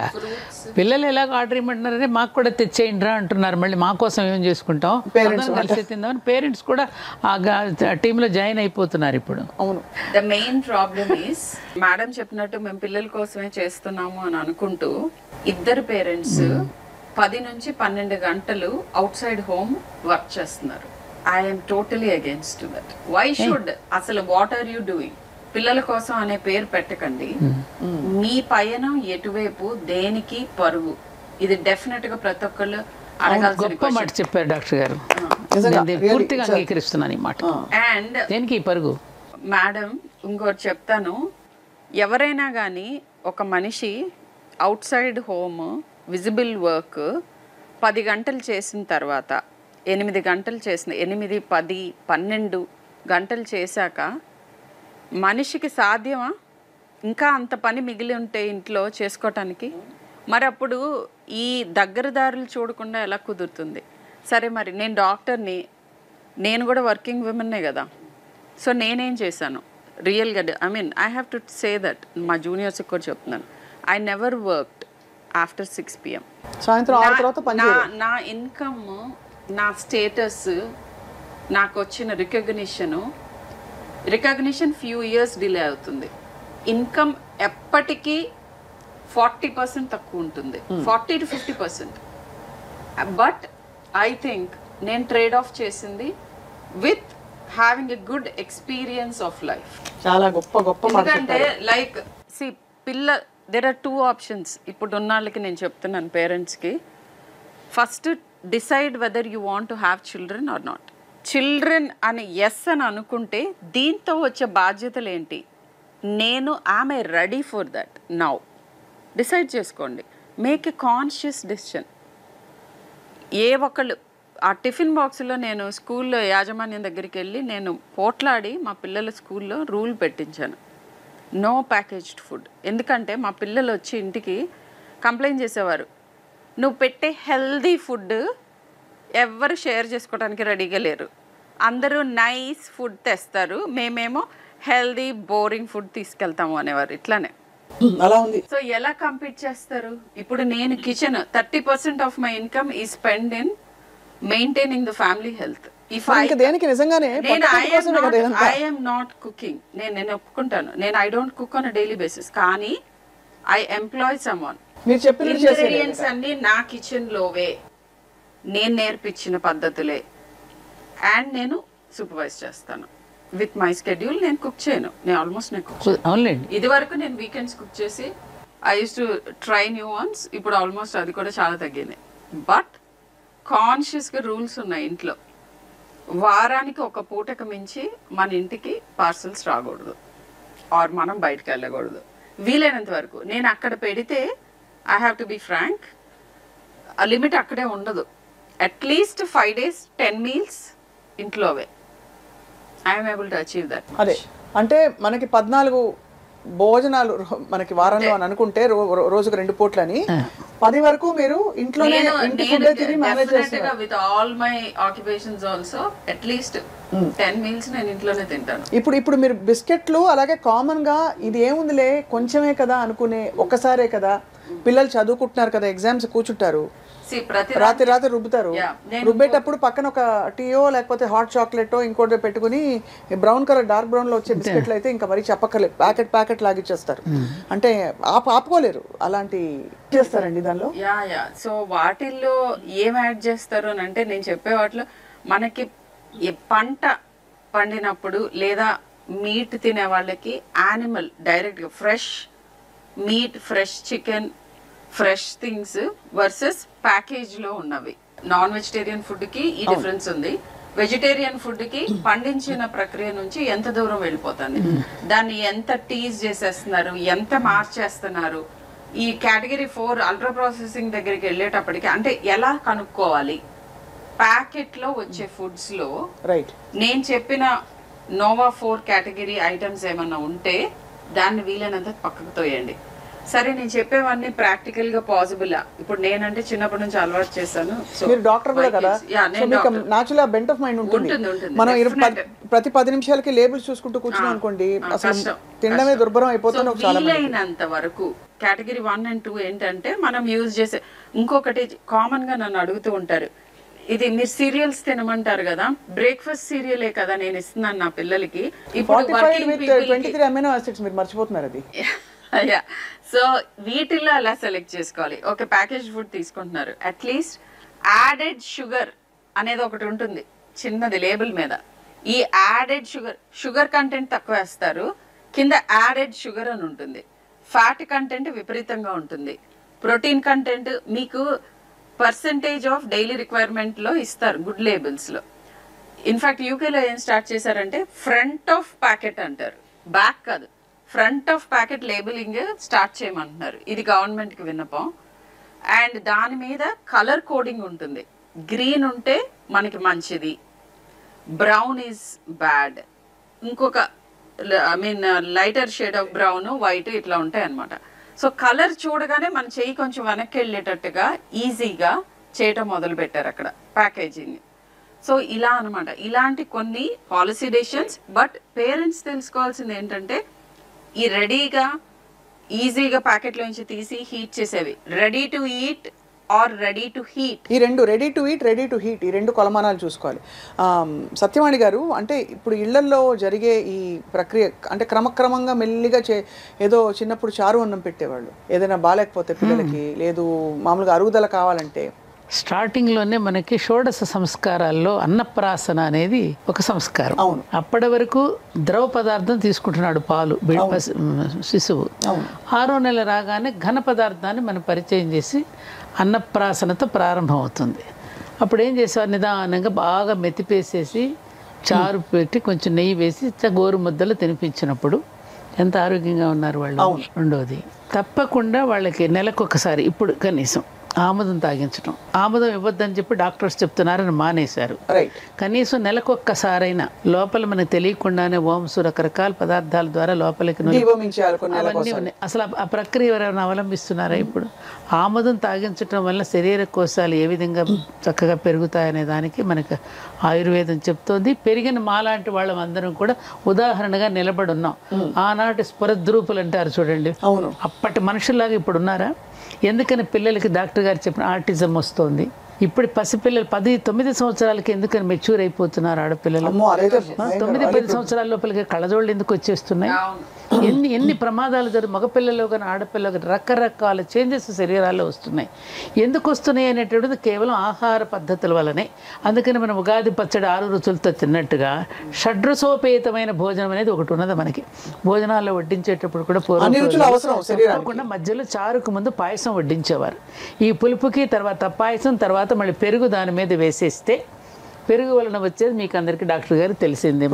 పిల్లలు ఎలాగ ఆర్డర్ ఇవ్వమంటున్నారంటే మాకు కూడా తెచ్చేయండి రా అంటున్నారు. మళ్ళీ మా కోసం ఏం చేసుకుంటాం, పేరెంట్స్ కలిసి తిందామని పేరెంట్స్ కూడా ఆ టీంలో జాయిన్ అయిపోతున్నారు ఇప్పుడు. అవును, the main problem is madam చెప్పినట్టు మేము పిల్లల కోసమే చేస్తున్నాము అని అనుకుంటూ ఇద్దరు పేరెంట్స్ 10 నుంచి 12 గంటలు అవుట్ సైడ్ హోమ్ వర్క్ చేస్తున్నారు. I'm totally against that. Why should అసలు వాట్ ఆర్ యూ డూయింగ్? పిల్లల కోసం అనే పేరు పెట్టకండి. మీ పయనం ఎటువైపు, దేనికి పరుగు, ఇది డెఫినెట్ గా ప్రతి ఒక్కళ్ళు అడగాల్సిన గొప్ప మాట చెప్పారు డాక్టర్ గారు, పూర్తిగా అంగీకరిస్తున్నాను ఈ మాట. అండ్ దేనికి ఈ పరుగు? మేడం ఇంకోటి చెప్తాను, ఎవరైనా కానీ ఒక మనిషి out side home visible work 10 గంటలు చేసిన తర్వాత 8 గంటలు చేసిన 8, 10, 12 గంటలు చేశాక మనిషికి సాధ్యమా ఇంకా అంత పని మిగిలి ఉంటే ఇంట్లో చేసుకోవటానికి? మరి అప్పుడు ఈ దగ్గరదారులు చూడకుండా ఎలా కుదురుతుంది? సరే మరి నేను డాక్టర్ని, నేను కూడా వర్కింగ్ విమెన్నే కదా. సో నేనేం చేశాను రియల్గా, I have to say that, మా జూనియర్స్కి కూడా చెప్తున్నాను, I never worked after 6 PM. సాయంత్రం 6 తర్వాత పని చేయరు. నా ఇన్కమ్, నా స్టేటస్, నాకు వచ్చిన రికగ్నిషన్ ఫ్యూ ఇయర్స్ డిలే అవుతుంది. ఇన్కమ్ ఎప్పటికీ 40% తక్కువ ఉంటుంది, 40 to 50%. బట్ ఐ థింక్ నేను ట్రేడ్ ఆఫ్ చేసింది with having a good experience of life. చాలా గొప్ప ఎందుకంటే లైక్ there are 2 options. ఇప్పుడు ఉన్న వాళ్ళకి నేను చెప్తున్నాను పేరెంట్స్కి, first decide whether you want to have children or not. Children అని ఎస్ అని అనుకుంటే దీంతో వచ్చే బాధ్యతలు ఏంటి, నేను I'm ready for that now. Decide చేసుకోండి, మేక్ ఎ కాన్షియస్ డెసిషన్. ఏ ఒక్కళ్ళు ఆ టిఫిన్ బాక్స్లో, నేను స్కూల్లో యాజమాన్యం దగ్గరికి వెళ్ళి నేను పోట్లాడి మా పిల్లల స్కూల్లో రూల్ పెట్టించాను, నో ప్యాకేజ్డ్ ఫుడ్. ఎందుకంటే మా పిల్లలు వచ్చి ఇంటికి కంప్లైంట్ చేసేవారు, నువ్వు పెట్టే హెల్దీ ఫుడ్ ఎవ్వరు షేర్ చేసుకోవడానికి రెడీగా లేరు, అందరూ నైస్ ఫుడ్ తెస్తారు, మేమేమో హెల్దీ బోరింగ్ ఫుడ్ తీసుకెళ్తాము అనేవారు. ఇట్లానే అలా ఉంది. సో ఎలా కంపీట్ చేస్తారు? ఇప్పుడు నేను కిచెన్ 30% ఆఫ్ మై ఇన్కమ్ ఈ spend in maintaining the family health. I'm not cooking, నేను ఒప్పుకుంటాను, I don't cook on a daily basis, కానీ ఐ ఎంప్లాయ్ సమ్వన్. ఇంగ్రీడియంట్స్ అన్ని నా కిచెన్ లోవే, నేను నేర్పించిన పద్ధతులే, అండ్ నేను సూపర్వైజ్ చేస్తాను విత్ మై స్కెడ్యూల్. నేను కుక్ చేయను, నేను కుక్ చేయను. ఇది వరకు నేను వీకెండ్స్ కుక్ చేసి I use to try new once, ఇప్పుడు ఆల్మోస్ట్ అది కూడా చాలా తగ్గింది. బట్ కాన్షియస్గా రూల్స్ ఉన్నాయి ఇంట్లో, వారానికి ఒక పూటకు మించి మన ఇంటికి పార్సల్స్ రాకూడదు, ఆర్ మనం బయటకు వెళ్ళకూడదు. వీలైనంత వరకు నేను అక్కడ పెడితే I have to be frank, ఆ లిమిట్ అక్కడే ఉండదు. అట్లీస్ట్ 5 days 10 meals ఇంట్లోవే. I'm able to achieve that. అదే అంటే మనకి 14 భోజనాలు మనకి వారంలో అని అనుకుంటే రోజుకు 2 పూట్లని 10 వరకు మీరు ఇంట్లోనే with all my occupations also at least 10 meals నేను ఇంట్లోనే తింటాను. ఇప్పుడు మీరు బిస్కెట్లు అలాగే కామన్ గా ఇది ఏముందిలే కొంచెమే కదా అనుకునే, ఒక్కసారే కదా, పిల్లలు చదువుకుంటున్నారు కదా, ఎగ్జామ్స్ కూర్చుంటారు, రాత్రి రుబ్బుతారు, రుబ్బేటప్పుడు పక్కన ఒక టీయో లేకపోతే హాట్ చాక్లెట్ ఇంకోటి పెట్టుకుని బ్రౌన్ కలర్ డార్క్ బ్రౌన్ లో వచ్చే బిస్కెట్లు అయితే ఇంకా మరీ చెప్పక్కర్లేదు, ప్యాకెట్ లాగిచ్చేస్తారు. అంటే ఆపుకోలేరు, అలాంటి చేస్తారండి దానిలో. సో వాటిల్లో ఏం యాడ్ చేస్తారు అని అంటే, నేను చెప్పే వాటిలో మనకి పంట పండినప్పుడు లేదా మీట్ తినే వాళ్ళకి యానిమల్ డైరెక్ట్గా fresh meat, fresh chicken, fresh things versus ప్యాకేజ్లో ఉన్నవి. నాన్ వెజిటేరియన్ ఫుడ్కి ఈ డిఫరెన్స్ ఉంది. వెజిటేరియన్ ఫుడ్కి పండించిన ప్రక్రియ నుంచి ఎంత దూరం వెళ్ళిపోతుంది, దాన్ని ఎంత టీజ్ చేసేస్తున్నారు, ఎంత మార్చేస్తున్నారు, ఈ కేటగిరీ 4 అల్ట్రా ప్రాసెసింగ్ దగ్గరికి వెళ్ళేటప్పటికి అంటే ఎలా కనుక్కోవాలి? ప్యాకెట్ లో వచ్చే ఫుడ్స్ లో నేను చెప్పిన నోవా 4 కేటగిరీ ఐటమ్స్ ఏమన్నా ఉంటే దాన్ని వీలైనంత పక్కకు తోయండి. సరే, నేను చెప్పేవన్నీ ప్రాక్టికల్ గా పాసిబుల్. ఇప్పుడు నేనంటే చిన్నప్పటి నుంచి అలవాటు చేశాను. మీరు డాక్టర్ కూడా కదా, సో మీకు న్యాచురల్ బెంట్ ఆఫ్ మైండ్ ఉంటుంది. మనం ప్రతి 10 నిమిషాలకి లేబుల్స్ చూసుకుంటూ కూర్చున్నాం అనుకోండి, అసలు తినడమే దుర్భరం అయిపోతుంది. వీలైనంత వరకు కేటగిరీ 1 and 2 ఏంటంటే మనం యూజ్ చేసే ఇంకొకటి కామన్ గా నన్ను అడుగుతూ ఉంటారు, ఇది మీరు సీరియల్స్ తినమంటారు కదా, బ్రేక్ఫాస్ట్ సీరియలే కదా నేను ఇస్తున్నాను నా పిల్లలకి. ఇప్పుడు 23 అమైనో యాసిడ్స్ మీరు మర్చిపోతున్నారు అది. సో వీటిల్లో ఎలా సెలెక్ట్ చేసుకోవాలి? ఒక ప్యాకేజ్ ఫుడ్ తీసుకుంటున్నారు, అట్లీస్ట్ యాడెడ్ షుగర్ అనేది ఒకటి ఉంటుంది చిన్నది లేబుల్ మీద. ఈ యాడెడ్ షుగర్ కంటెంట్ తక్కువ వేస్తారు, కింద యాడెడ్ షుగర్ అని ఉంటుంది. ఫ్యాట్ కంటెంట్ విపరీతంగా ఉంటుంది. ప్రోటీన్ కంటెంట్ మీకు పర్సెంటేజ్ ఆఫ్ డైలీ రిక్వైర్మెంట్ లో ఇస్తారు గుడ్ లేబుల్స్ లో. ఇన్ఫాక్ట్ యూకేలో ఏం స్టార్ట్ చేశారంటే ఫ్రంట్ ఆఫ్ ప్యాకెట్ అంటారు, బ్యాక్ కాదు, front of packet labelling start చేయమంటున్నారు. ఇది గవర్నమెంట్ కి విన్నపం. అండ్ దాని మీద కలర్ కోడింగ్ ఉంటుంది. గ్రీన్ ఉంటే మనకి మంచిది, బ్రౌన్ ఈజ్ బ్యాడ్, ఇంకొక I mean lighter shade of brown, white ఇట్లా ఉంటాయి అన్నమాట. సో కలర్ చూడగానే మన చెయ్యి కొంచెం వెనక్కి వెళ్ళేటట్టుగా ఈజీగా చేయటం మొదలు పెట్టారు అక్కడ ప్యాకేజింగ్. సో ఇలా అనమాట, ఇలాంటి కొన్ని పాలసీ డెసిషన్స్. బట్ పేరెంట్స్ తెలుసుకోవాల్సింది ఏంటంటే ఈ రెడీగా ఈజీగా ప్యాకెట్లో నుంచి తీసి హీట్ చేసేవి, ready to eat or ready to heat, ఈ రెండు ready to eat, ready to heat, ఈ రెండు కొలమానాలు చూసుకోవాలి. సత్యవాణి గారు, అంటే ఇప్పుడు ఇళ్లల్లో జరిగే ఈ ప్రక్రియ అంటే క్రమక్రమంగా మెల్లిగా ఏదో చిన్నప్పుడు చారు అన్నం పెట్టేవాళ్ళు, ఏదైనా బాగాలేకపోతే పిల్లలకి, లేదు మామూలుగా అరుగుదల కావాలంటే స్టార్టింగ్లోనే మనకి షోడశ సంస్కారాల్లో అన్నప్రాసన అనేది ఒక సంస్కారం. అవును. అప్పటి వరకు ద్రవ పదార్థం తీసుకుంటున్నాడు పాలు శిశువు. 6వ నెల రాగానే ఘన పదార్థాన్ని మనం పరిచయం చేసి అన్నప్రాసనతో ప్రారంభం అవుతుంది. అప్పుడు ఏం చేసేవారు, నిదానంగా బాగా మెతిపేసేసి చారు పెట్టి కొంచెం నెయ్యి వేసి గోరు ముద్దలు తినిపించినప్పుడు ఎంత ఆరోగ్యంగా ఉన్నారు వాళ్ళు. రెండోది, తప్పకుండా వాళ్ళకి నెలకొకసారి ఇప్పుడు కనీసం ఆముదం తాగించడం. ఆముదం ఇవ్వద్దని చెప్పి డాక్టర్స్ చెప్తున్నారని మానేశారు. కనీసం నెలకొక్కసారైనా లోపల మనకు తెలియకుండానే ఓమ్స్ రకరకాల పదార్థాల ద్వారా లోపలికి అవన్నీ ఉన్నాయి. అసలు ఆ ప్రక్రియ ఎవరైనా అవలంబిస్తున్నారా? ఇప్పుడు ఆముదం తాగించడం వల్ల శరీర కోశాలు ఏ విధంగా చక్కగా పెరుగుతాయనే దానికి మనకు ఆయుర్వేదం చెప్తోంది. పెరిగిన మాలాంటి వాళ్ళం అందరం కూడా ఉదాహరణగా నిలబడి ఉన్నాం. ఆనాటి స్ఫురద్రూపులు అంటారు చూడండి, అప్పటి మనుషుల్లాగా ఇప్పుడు ఉన్నారా? ఎందుకని పిల్లలకి డాక్టర్ గారు చెప్పిన ఆర్టిజం వస్తుంది. ఇప్పుడు పసిపిల్లలు 10-9 సంవత్సరాలకి ఎందుకని మెచ్యూర్ అయిపోతున్నారు ఆడపిల్లలు. 9-10 సంవత్సరాల లోపలికి కళ్ళజోళ్ళు ఎందుకు వచ్చేస్తున్నాయి? ఎన్ని ప్రమాదాలు మగపిల్లలు కానీ ఆడపిల్లలు కానీ రకరకాల చేంజెస్ శరీరాల్లో వస్తున్నాయి. ఎందుకు వస్తున్నాయి అనేటువంటిది కేవలం ఆహార పద్ధతుల వల్లనే. అందుకని మనం ఉగాది పచ్చడి 6 రుచులతో తిన్నట్టుగా షడ్రసోపేతమైన భోజనం అనేది ఒకటి ఉన్నది మనకి. భోజనాల్లో వడ్డించేటప్పుడు కూడా పూర్వం మధ్యలో చారుకు ముందు పాయసం వడ్డించేవారు. ఈ పులుపుకి తర్వాత పాయసం, తర్వాత మళ్ళీ పెరుగు దాని మీద వేసేస్తే పెరుగు వలన వచ్చేది మీకు అందరికీ డాక్టర్ గారు తెలిసిందే,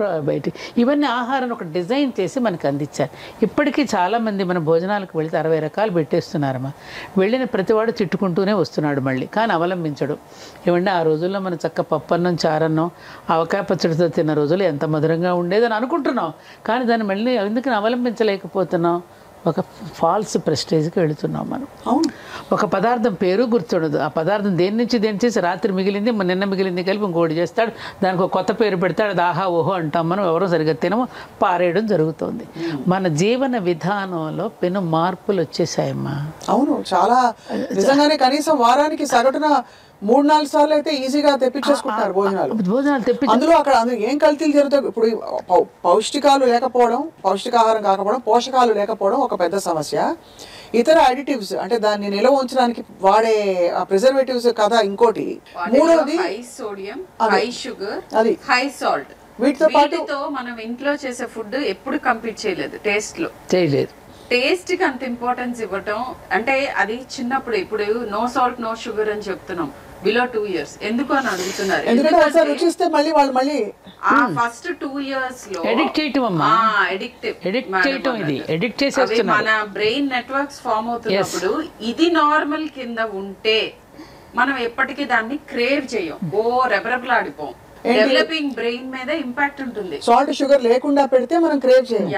ప్రోబయోటిక్. ఇవన్నీ ఆహారాన్ని ఒక డిజైన్ చేసి మనకు అందించారు. ఇప్పటికీ చాలామంది మన భోజనాలకు వెళితే 60 రకాలు పెట్టేస్తున్నారమ్మా. వెళ్ళిన ప్రతివాడు తిట్టుకుంటూనే వస్తున్నాడు మళ్ళీ, కానీ అవలంబించడు. ఏమంటే ఆ రోజుల్లో మన చక్క పప్పన్నం, చారన్నం, ఆవకాయ పచ్చడితో తిన్న రోజులు ఎంత మధురంగా ఉండేదని అనుకుంటున్నాం, కానీ దాన్ని మళ్ళీ ఎందుకని అవలంబించలేకపోతున్నాం? ఒక ఫాల్స్ ప్రెస్టేజ్కి వెళుతున్నాం మనం. ఒక పదార్థం పేరు గుర్తుండదు. ఆ పదార్థం దేని నుంచి చేసి రాత్రి మిగిలింది నిన్న మిగిలింది కలిపి ఇంకోటి చేస్తాడు, దానికి ఒక కొత్త పేరు పెడతాడు, అది ఆహా ఓహో అంటాం. మనం ఎవరో సరిగ్గా తినము, పారేయడం జరుగుతుంది. మన జీవన విధానంలో పెను మార్పులు వచ్చేసాయమ్మా. అవును, చాలా నిజంగానే. కనీసం వారానికి సగటున 3-4 సార్లు అయితే ఈజీగా తెప్పించేసుకుంటారు భోజనాలు తెప్పి. అందులో అక్కడ ఏం కల్తీలు జరుగుతాయి. ఇప్పుడు పౌష్టికాలు లేకపోవడం, పౌష్టికాహారం కాకపోవడం, పోషకాలు లేకపోవడం ఒక పెద్ద సమస్య. ఇతర అడిటివ్స్ అంటే దాన్ని నిల్వ ఉంచడానికి వాడే ప్రిజర్వేటివ్స్ కదా ఇంకోటి. మూడోది high sodium, high sugar, high salt. వీటితో మనం ఇంట్లో చేసే ఫుడ్ ఎప్పుడు కంపీట్ చేయలేదు చేయలేదు. టేస్ట్ కి అంత ఇంపార్టెన్స్ ఇవ్వటం అంటే అది చిన్నప్పుడు. ఇప్పుడు నో సాల్ట్ నో షుగర్ అని చెప్తున్నాం. Below 2 years. ఎందుకు అని అడుగుతున్నారు? ఎందుకంటే ఒకసారి రుచిస్తే మళ్ళీ వాళ్ళు మళ్ళీ ఆ ఫస్ట్ 2 years లో ఎడిక్ట్ చేయటం అమ్మా, ఎడిక్ట్ చేయటం, ఇది ఎడిక్ట్ చేసేస్తున్నారు. మన బ్రెయిన్ నెట్వర్క్స్ ఫామ్ అవుతున్నప్పుడు ఇది నార్మల్ కింద ఉంటే మనం ఎప్పటికీ దాన్ని క్రేవ్ చేయం, రెబరెబలాడిపోం. డెవలపింగ్ బ్రెయిన్ మీద ఇంపాక్ట్ ఉంటుంది. సాల్ట్ షుగర్ లేకుండా పెడితే మనం క్రేవ్ చేయం.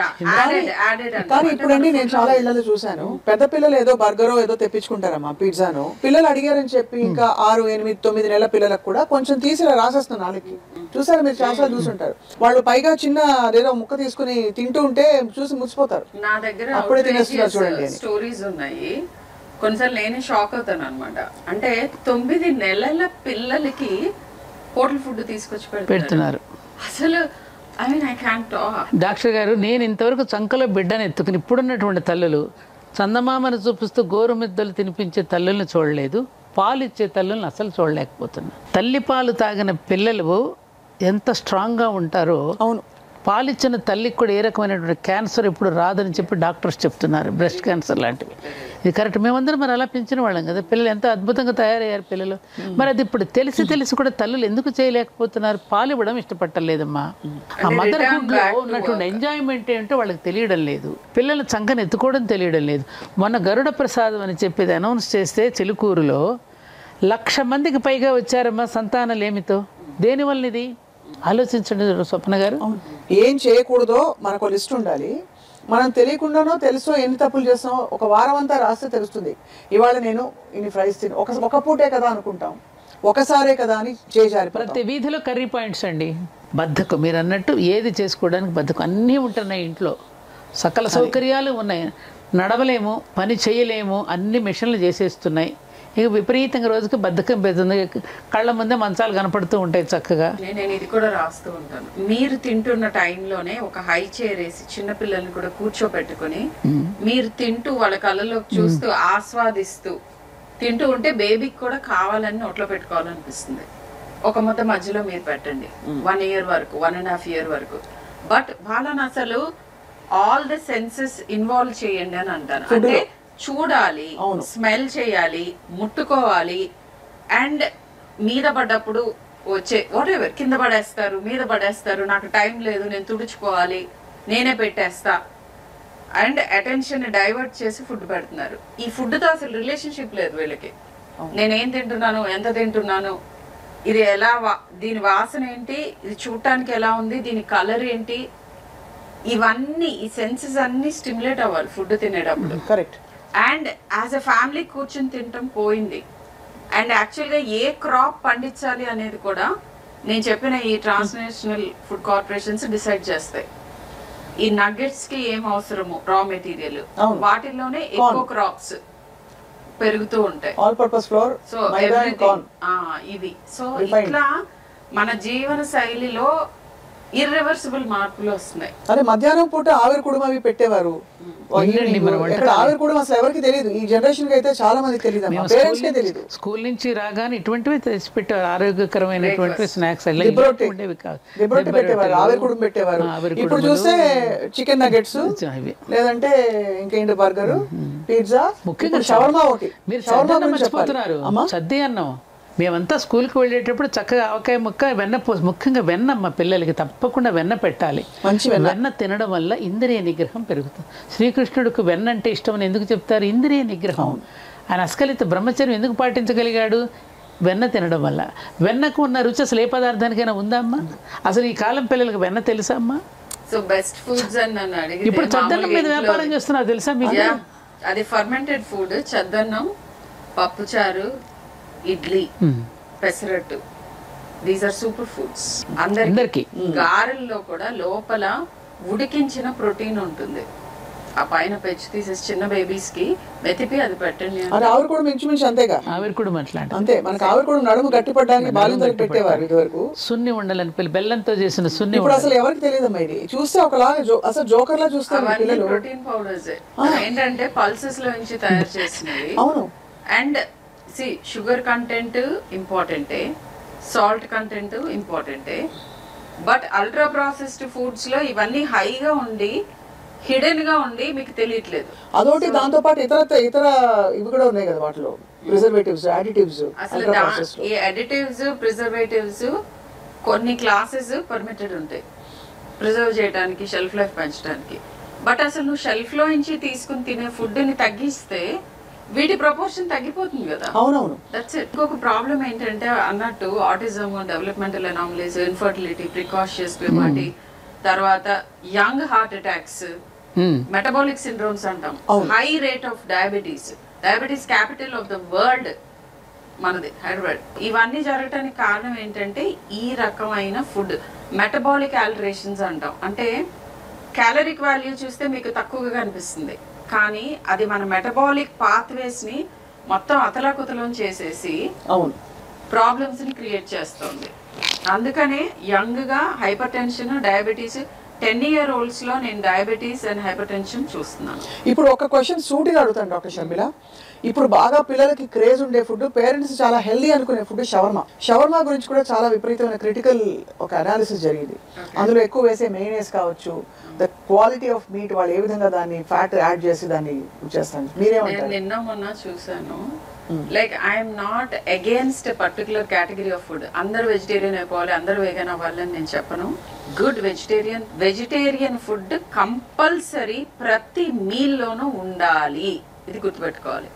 కానీ ఇప్పుడండి నేను చాలా ఇళ్లలో చూసాను, పెద్ద పిల్లలు ఏదో బర్గరో ఏదో తెప్పించుకుంటారమ్మా, పిజ్జాను. పిల్లలు అడిగారని చెప్పి ఇంకా 6, 8, 9 నెలల పిల్లలకు కూడా కొంచెం తీసి రాసేస్తున్నారు నాలుగు. చూసారా మీరు, చాలా చూసుంటారు. వాళ్ళు పైగా చిన్న అదేదో ముక్క తీసుకుని తింటూ ఉంటే చూసి ముచ్చిపోతారు. నా దగ్గర అప్పుడే తినేస్తున్నారు చూడండి స్టోరీస్ ఉన్నాయి. కొన్నిసార్లు నేనే షాక్ అవుతాను అనమాట. అంటే 9 నెలల పిల్లలకి హోటల్ ఫుడ్ తీసుకొచ్చి పెడుతున్నారు. అసలు I mean I can't talk. Doctor గారు, నేను ఇంతవరకు చంకలో బిడ్డను ఎత్తుకుని ఇప్పుడున్నటువంటి తల్లులు చందమామను చూపిస్తూ గోరుమిద్దలు తినిపించే తల్లుల్ని చూడలేదు, పాలు ఇచ్చే తల్లుల్ని అసలు చూడలేకపోతున్నా. తల్లి పాలు తాగిన పిల్లలు ఎంత స్ట్రాంగ్గా ఉంటారో, అవును, పాలిచ్చిన తల్లికి కూడా ఏ రకమైనటువంటి క్యాన్సర్ ఇప్పుడు రాదని చెప్పి డాక్టర్స్ చెప్తున్నారు, బ్రెస్ట్ క్యాన్సర్ లాంటివి. ఇది కరెక్ట్. మేమందరం మరి అలా పెంచిన వాళ్ళం కదా, పిల్లలు ఎంత అద్భుతంగా తయారయ్యారు పిల్లలు. మరి అది ఇప్పుడు తెలిసి కూడా తల్లులు ఎందుకు చేయలేకపోతున్నారు? పాలు ఇవ్వడం ఇష్టపట్టలేదమ్మా. ఆ మదర్ హుడ్లో ఉన్నటువంటి ఎంజాయ్మెంట్ ఏంటో వాళ్ళకి తెలియడం లేదు, పిల్లలు చంకను ఎత్తుకోవడం తెలియడం లేదు. మొన్న గరుడ ప్రసాదం అని చెప్పేది అనౌన్స్ చేస్తే చిలుకూరులో 1,00,000 మందికి పైగా వచ్చారమ్మా సంతానలేమితో. దేనివల్ల ఇది ఆలోచించండి స్వప్న గారు. ఏం చేయకూడదో మనకు లిస్ట్ ఉండాలి. మనం తెలియకుండానో తెలుసో ఎన్ని తప్పులు చేస్తామో ఒక వారం అంతా రాస్తే తెలుస్తుంది. ఇవాళ నేను ఇన్ని ఫ్రైస్ తిని ఒక పూటే కదా అనుకుంటాం, ఒకసారే కదా అని చేజారి. ప్రతి వీధిలో కర్రీ పాయింట్స్ అండి. బద్ధకం, మీరు అన్నట్టు ఏది చేసుకోవడానికి బద్ధకం. అన్నీ ఉంటున్నాయి ఇంట్లో, సకల సౌకర్యాలు ఉన్నాయి, నడవలేము, పని చేయలేము, అన్ని మిషన్లు చేసేస్తున్నాయి. ఇక విపరీతంగా రోజుకి బద్ధకం పెడుతుంది, కళ్ళ ముందే మంచాలు కనపడుతూ ఉంటాయి చక్కగా. నేను ఇది కూడా రాస్తూ ఉంటాను. మీరు తింటున్న టైంలోనే ఒక హై చైర్ వేసి చిన్నపిల్లల్ని కూడా కూర్చోపెట్టుకుని మీరు తింటూ వాళ్ళ కళ్ళలో చూస్తూ ఆస్వాదిస్తూ తింటూ ఉంటే బేబీకి కూడా కావాలని నోట్లో పెట్టుకోవాలనిపిస్తుంది. ఒక ముద్ద మధ్యలో మీరు పెట్టండి 1 year వరకు, 1.5 year వరకు. బట్ వాళ్ళని అసలు ఆల్ ద సెన్సెస్ ఇన్వాల్వ్ చేయండి అని అంటాను. అంటే చూడాలి, స్మెల్ చేయాలి, ముట్టుకోవాలి, అండ్ మీద పడ్డప్పుడు వచ్చే వాట్ ఎవర్ కింద పడేస్తారు, మీద పడేస్తారు, నాకు టైం లేదు, నేను తుడుచుకోవాలి, నేనే పెట్టేస్తా, అండ్ అటెన్షన్ డైవర్ట్ చేసి ఫుడ్ పెడుతున్నారు. ఈ ఫుడ్తో అసలు రిలేషన్షిప్ లేదు వీళ్ళకి. నేనేం తింటున్నాను, ఎంత తింటున్నాను, ఇది ఎలా, దీని వాసన ఏంటి, ఇది చూడటానికి ఎలా ఉంది, దీని కలర్ ఏంటి, ఇవన్నీ ఈ సెన్సెస్ అన్ని స్టిమ్యులేట్ అవ్వాలి ఫుడ్ తినేటప్పుడు. Correct. And as a family కూర్చొని తినటం పోయింది. అండ్ యాక్చువల్గా ఏ క్రాప్ పండించాలి అనేది కూడా నేను చెప్పిన ఈ ట్రాన్స్నేషనల్ ఫుడ్ కార్పొరేషన్స్ డిసైడ్ చేస్తాయి. ఈ నగ్గెట్స్ కి ఏం అవసరము రా మెటీరియల్, వాటిల్లోనే ఎక్కువ క్రాప్స్ పెరుగుతూ ఉంటాయి. ఆల్ పర్పస్ ఫ్లోర్, సో ఇవి. సో ఇట్లా మన జీవన శైలిలో ఇర్రివర్సిబుల్ మార్పులు వస్తున్నాయి. అరే మధ్యాహ్నం పూట ఆవిరి కుడుమ అవి పెట్టేవారు. ఆవిరి కుడుమ అసలు ఎవరికి తెలియదు. ఈ జనరేషన్ కి అయితే చాలా మంది తెలియదు, పేరెంట్స్ కే తెలియదు. స్కూల్ నుంచి రాగానే ఇటువంటివి తెచ్చి పెట్టారు, ఆరోగ్యకరమైనటువంటి స్నాక్స్ పెట్టేవారు, ఆవిరి కుడుమ పెట్టేవారు. ఇప్పుడు చూస్తే చికెన్ నగెట్స్, లేదంటే ఇంకేంటి బర్గర్, పిజ్జా, ముఖ్యంగా షవర్మా. ఒకటి మీరు మర్చిపోతున్నారు, సద్ది అన్నం. మేమంతా స్కూల్కి వెళ్ళేటప్పుడు చక్కగా ఆవకాయ ముక్క, వెన్న ముఖ్యంగా వెన్న, మా పిల్లలకి తప్పకుండా వెన్న పెట్టాలి. వెన్న తినడం వల్ల ఇంద్రియ నిగ్రహం పెరుగుతుంది. శ్రీకృష్ణుడికి వెన్న అంటే ఇష్టం అని ఎందుకు చెప్తారు? ఇంద్రియ నిగ్రహం. ఆయన అస్కలిత బ్రహ్మచర్యం ఎందుకు పాటించగలిగాడు? వెన్న తినడం వల్ల. వెన్నకు ఉన్న రుచి అసలు ఏ పదార్థానికైనా ఉందా అమ్మా? అసలు ఈ కాలం పిల్లలకి వెన్న తెలుసా అమ్మా? సో బెస్ట్ ఫుడ్స్ అని ఇప్పుడు చద్దన్నం మీద వ్యాపారం చేస్తున్నారు తెలుసా మీకు? అది ఫర్మెంటెడ్ ఫుడ్. చద్దన్నం, పప్పుచారు, idli, pesarattu, these are super foods అందరికి. గారెల్లో కూడా లోపల ఉడికించిన ప్రోటీన్ ఉంటుంది. ఆ పైన పెంచి తీసేసి చిన్న బేబీస్ కి మెతిపి అది పెట్టండి. ఆవిరి కూడా మించుమించు అంతేగా. ఆవిరి కూడా అట్లాంటి అంతే. మనకి ఆవిరి కూడా నడుము గట్టిపడడానికి బాలింతలకు పెట్టేవారు ఇదివరకు. సున్ని ఉండాలని బెల్లంతో చేసిన సున్ని. ఇప్పుడు అసలు ఎవరికి తెలియదమ్మా ఇది. చూస్తే ఒకలాగా అసలు జోకర్ లా చూస్తారు పిల్లలు. ప్రోటీన్ పౌడర్స్ ఏంటంటే పల్సెస్ లో నుంచి తయారు చేసినవి. అవును. అండ్ షుగర్ కంటెంట్ ఇంపార్టెంటే, సాల్ట్ కంటెంట్ ఇంపార్టెంటే, బట్ అల్ట్రా ప్రాసెస్డ్ ఫుడ్స్ లో ఇవన్నీ హైగా ఉండి హిడెన్ గా ఉండి మీకు తెలియట్లేదు. అదొకటి. దాంతో పాటు ఇతర ఇవి కూడా ఉన్నాయి కదా వాటిలో. ప్రిజర్వేటివ్స్, అడిటివ్స్, అసలు ఈ అడిటివ్స్, ప్రిజర్వేటివ్స్ కొన్ని క్లాసెస్ పర్మిటెడ్ ఉంటాయి ప్రిజర్వ్ చేయడానికి, షెల్ఫ్ లైఫ్ పెంచడానికి. బట్ అసలు నువ్వు షెల్ఫ్ లో నుంచి తీసుకుని తినే ఫుడ్ ని తగ్గిస్తే వీటి ప్రపోర్షన్ తగ్గిపోతుంది కదా. అవునవును, దట్స్ ఇట్. ఇంకొక ప్రాబ్లం ఏంటంటే అన్నట్టు autism, developmental anomalies, infertility, precocious puberty, తర్వాత young heart attacks, metabolic syndromes అంటాం, high rate of diabetes. Diabetes capital of the world మనది హైదరాబాద్. ఇవన్నీ జరగటానికి కారణం ఏంటంటే ఈ రకమైన ఫుడ్ మెటబాలిక్ ఆల్టరేషన్స్ అంటాం. అంటే క్యాలరిక్ వాల్యూ చూస్తే మీకు తక్కువగా కనిపిస్తుంది, కానీ అది మన మెటబాలిక్ పాత్వేస్ ని మొత్తం అతలాకుతలం చేసేసి ప్రాబ్లమ్స్ ని క్రియేట్ చేస్తుంది. అందుకనే యంగ్ గా హైపర్ టెన్షన్, డయాబెటీస్ 10-year-olds లో నేను డయాబెటీస్ అండ్ హైపర్ టెన్షన్ చూస్తున్నాను. ఇప్పుడు ఒక క్వశ్చన్ సూటిగా అడుగుతాను డాక్టర్ షర్మిల. ఇప్పుడు బాగా పిల్లలకి క్రేజ్ ఉండే ఫుడ్, పేరెంట్స్ చాలా హెల్దీ అనుకునే ఫుడ్ షవర్మా. షవర్మా గురించి కూడా చాలా విపరీతమైన క్రిటికల్ ఒక అనాలిసిస్ జరిగింది. అందులో ఎక్కువ వేసే మెయినేస్ కావచ్చు, ద క్వాలిటీ ఆఫ్ మీట్, వాళ్ళు ఏ విధంగా దాన్ని ఫ్యాట్ యాడ్ చేసి దాన్ని చేస్తాను. మీరేమంటారు? నిన్న మొన్న చూసాను. Like I'm not against particular category of food. అందరు వెజిటేరియన్ అయిపోవాలి, అందరు వేగన్ అవ్వాలని నేను చెప్పను. గుడ్ వెజిటేరియన్ ఫుడ్ కంపల్సరీ ప్రతి మీల్ లోనూ ఉండాలి. ఇది గుర్తుపెట్టుకోవాలి.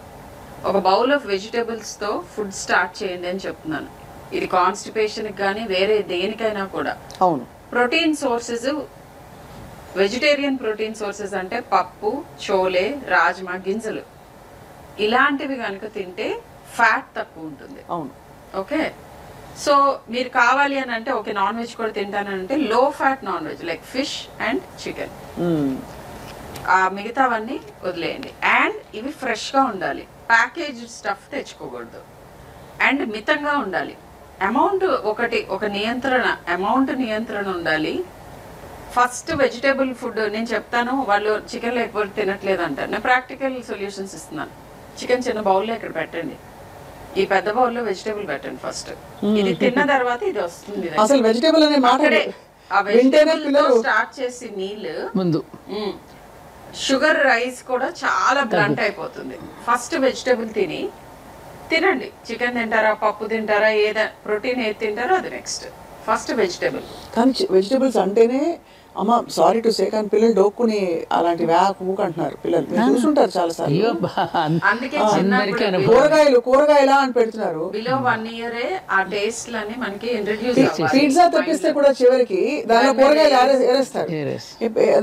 ఒక బౌల్ ఆఫ్ వెజిటేబుల్స్ తో ఫుడ్ స్టార్ట్ చేయండి అని చెప్తున్నాను. ఇది కాన్స్టిపేషన్ కానీ వేరే దేనికైనా కూడా. అవును. Protein sources, vegetarian protein sources అంటే పప్పు, చోలే, రాజ్మా గింజలు, ఇలాంటివి కనుక తింటే ఫ్యాట్ తక్కువ ఉంటుంది. అవును. ఓకే, సో మీరు కావాలి అని అంటే ఓకే నాన్ వెజ్ కూడా తింటానంటే లో fat non veg like fish and chicken, ఆ మిగతావన్నీ వదిలేయండి. అండ్ ఇవి ఫ్రెష్ గా ఉండాలి, ప్యాకేజ్ స్టఫ్ తెచ్చుకోకూడదు. అండ్ మితంగా ఉండాలి. అమౌంట్ ఒక నియంత్రణ ఉండాలి. ఫస్ట్ వెజిటేబుల్ ఫుడ్ నేను చెప్తాను. వాళ్ళు చికెన్ లేకపోతే తినట్లేదు అంటారు. నేను ప్రాక్టికల్ సొల్యూషన్స్ ఇస్తున్నాను. చికెన్ చిన్న బౌల్లో ఇక్కడ పెట్టండి, ఈ పెద్ద బౌల్లో వెజిటేబుల్ పెట్టండి ఫస్ట్. ఇది తిన్న తర్వాత ఇది వస్తుంది. అసలు వెజిటేబుల్ అనే మాట ఆ వెజిటేబుల్ తో స్టార్ట్ చేసి మీల్ ముందు షుగర్ రైస్ కూడా చాలా బ్లంట్ అయిపోతుంది. ఫస్ట్ వెజిటేబుల్ తినండి. చికెన్ తింటారా, పప్పు తింటారా, ఏదైనా ప్రోటీన్ ఏది తింటారో అది నెక్స్ట్. First vegetable. కానీ వెజిటేబుల్స్ అంటేనే అమ్మ సారీ టు సే కానీ పిల్లలు డోక్కుని అలాంటి వ్యాక్ అంటున్నారు. పిల్లలు చూసుంటారు చాలా సార్లు. అందుకే కూరగాయలా అని పెడుతున్నారు. బిలో 1 year ఆ టేస్ట్ లని మనకి ఇంట్రడ్యూస్ అవ్వాలి. పిజ్జా తెప్పిస్తే కూడా చివరికి దానిలో కూరగాయలు ఏరేస్తారు.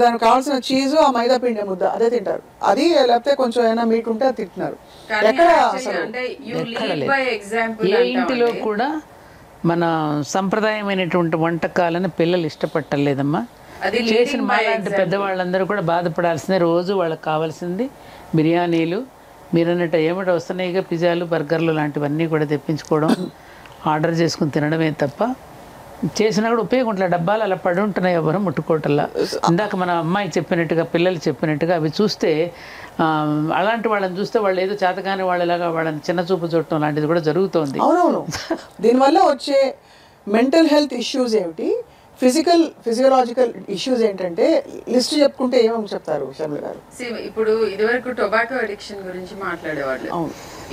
దానికి కావాల్సిన చీజ్, ఆ మైదా పిండి ముద్ద అదే తింటారు. అది లేకపోతే కొంచెం ఏమైనా మీట్ ఉంటే అది తింటున్నారు. ఎక్కడ ఏ ఇంటిలో కూడా మన సంప్రదాయమైనటువంటి వంటకాలను పిల్లలు ఇష్టపట్టలేదమ్మా. చేసిన మాలాంటి పెద్దవాళ్ళందరూ కూడా బాధపడాల్సిందే. రోజు వాళ్ళకి కావాల్సింది బిర్యానీలు, మీరన్నట్టు ఏమిటో వస్తున్నాయిగా పిజ్జాలు, బర్గర్లు లాంటివన్నీ కూడా తెప్పించుకోవడం, ఆర్డర్ చేసుకుని తినడమే తప్ప చేసినా కూడా ఉపయోగం ఉంటుందా? డబ్బాలు అలా పడి ఉంటున్నాయి, ఎవరు ముట్టుకోవటంలా. ఇందాక మన అమ్మాయి చెప్పినట్టుగా, పిల్లలు చెప్పినట్టుగా అవి చూస్తే అలాంటి వాళ్ళని చూస్తే వాళ్ళు ఏదో చేతగానే వాళ్ళలాగా వాళ్ళని చిన్న చూపు చూడటం లాంటిది కూడా జరుగుతోంది. అవునవును. దీనివల్ల వచ్చే మెంటల్ హెల్త్ ఇష్యూస్ ఏమిటి, ఫిజియోలాజికల్ ఇష్యూస్ ఏంటంటే లిస్ట్ చెప్పుకుంటే ఏమేమి చెప్తారు షర్మిల గారు? ఇప్పుడు ఇదివరకు టొబాకో అడిక్షన్ గురించి మాట్లాడేవాళ్ళు.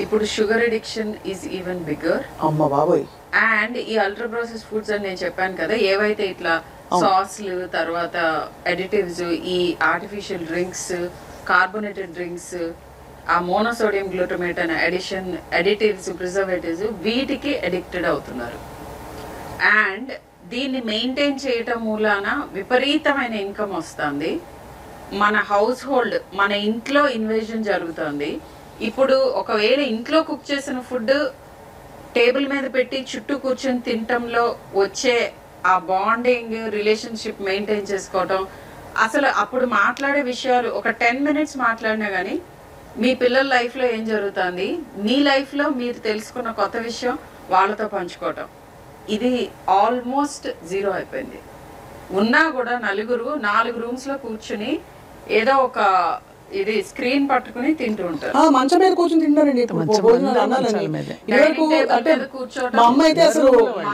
ఇప్పుడు sugar addiction is even bigger. అమ్మ బాబోయ్. అండ్ ఈ అల్ట్రా ప్రాసెస్ ఫుడ్స్ అని నేను చెప్పాను కదా, ఏవైతే ఇట్లా సాస్లు, తర్వాత అడిటివ్స్, ఈ ఆర్టిఫిషియల్ డ్రింక్స్, కార్బోనేటెడ్ డ్రింక్స్, ఆ మోనోసోడియం గ్లూటమేట్ అనే అడిటివ్స్, ప్రిజర్వేటివ్స్, వీటికి అడిక్టెడ్ అవుతున్నారు. అండ్ దీన్ని మెయింటైన్ చేయటం మూలాన విపరీతమైన ఇన్కమ్ వస్తుంది. మన హౌస్ హోల్డ్, మన ఇంట్లో ఇన్వెషన్ జరుగుతుంది. ఇప్పుడు ఒకవేళ ఇంట్లో కుక్ చేసిన ఫుడ్ టేబుల్ మీద పెట్టి చుట్టూ కూర్చొని తినటంలో వచ్చే ఆ బాండింగ్, రిలేషన్షిప్ మెయింటైన్ చేసుకోవటం, అసలు అప్పుడు మాట్లాడే విషయాలు ఒక 10 minutes మాట్లాడినా కానీ మీ పిల్లల లైఫ్లో ఏం జరుగుతుంది, మీ లైఫ్లో మీరు తెలుసుకున్న కొత్త విషయం వాళ్ళతో పంచుకోవటం, ఇది ఆల్మోస్ట్ జీరో అయిపోయింది. ఉన్నా కూడా 4 రూమ్స్ లో కూర్చుని ఏదో ఒక ఇది స్క్రీన్ పట్టుకుని తింటూ ఉంటారు. మంచం మీద కూర్చొని తింటారండి.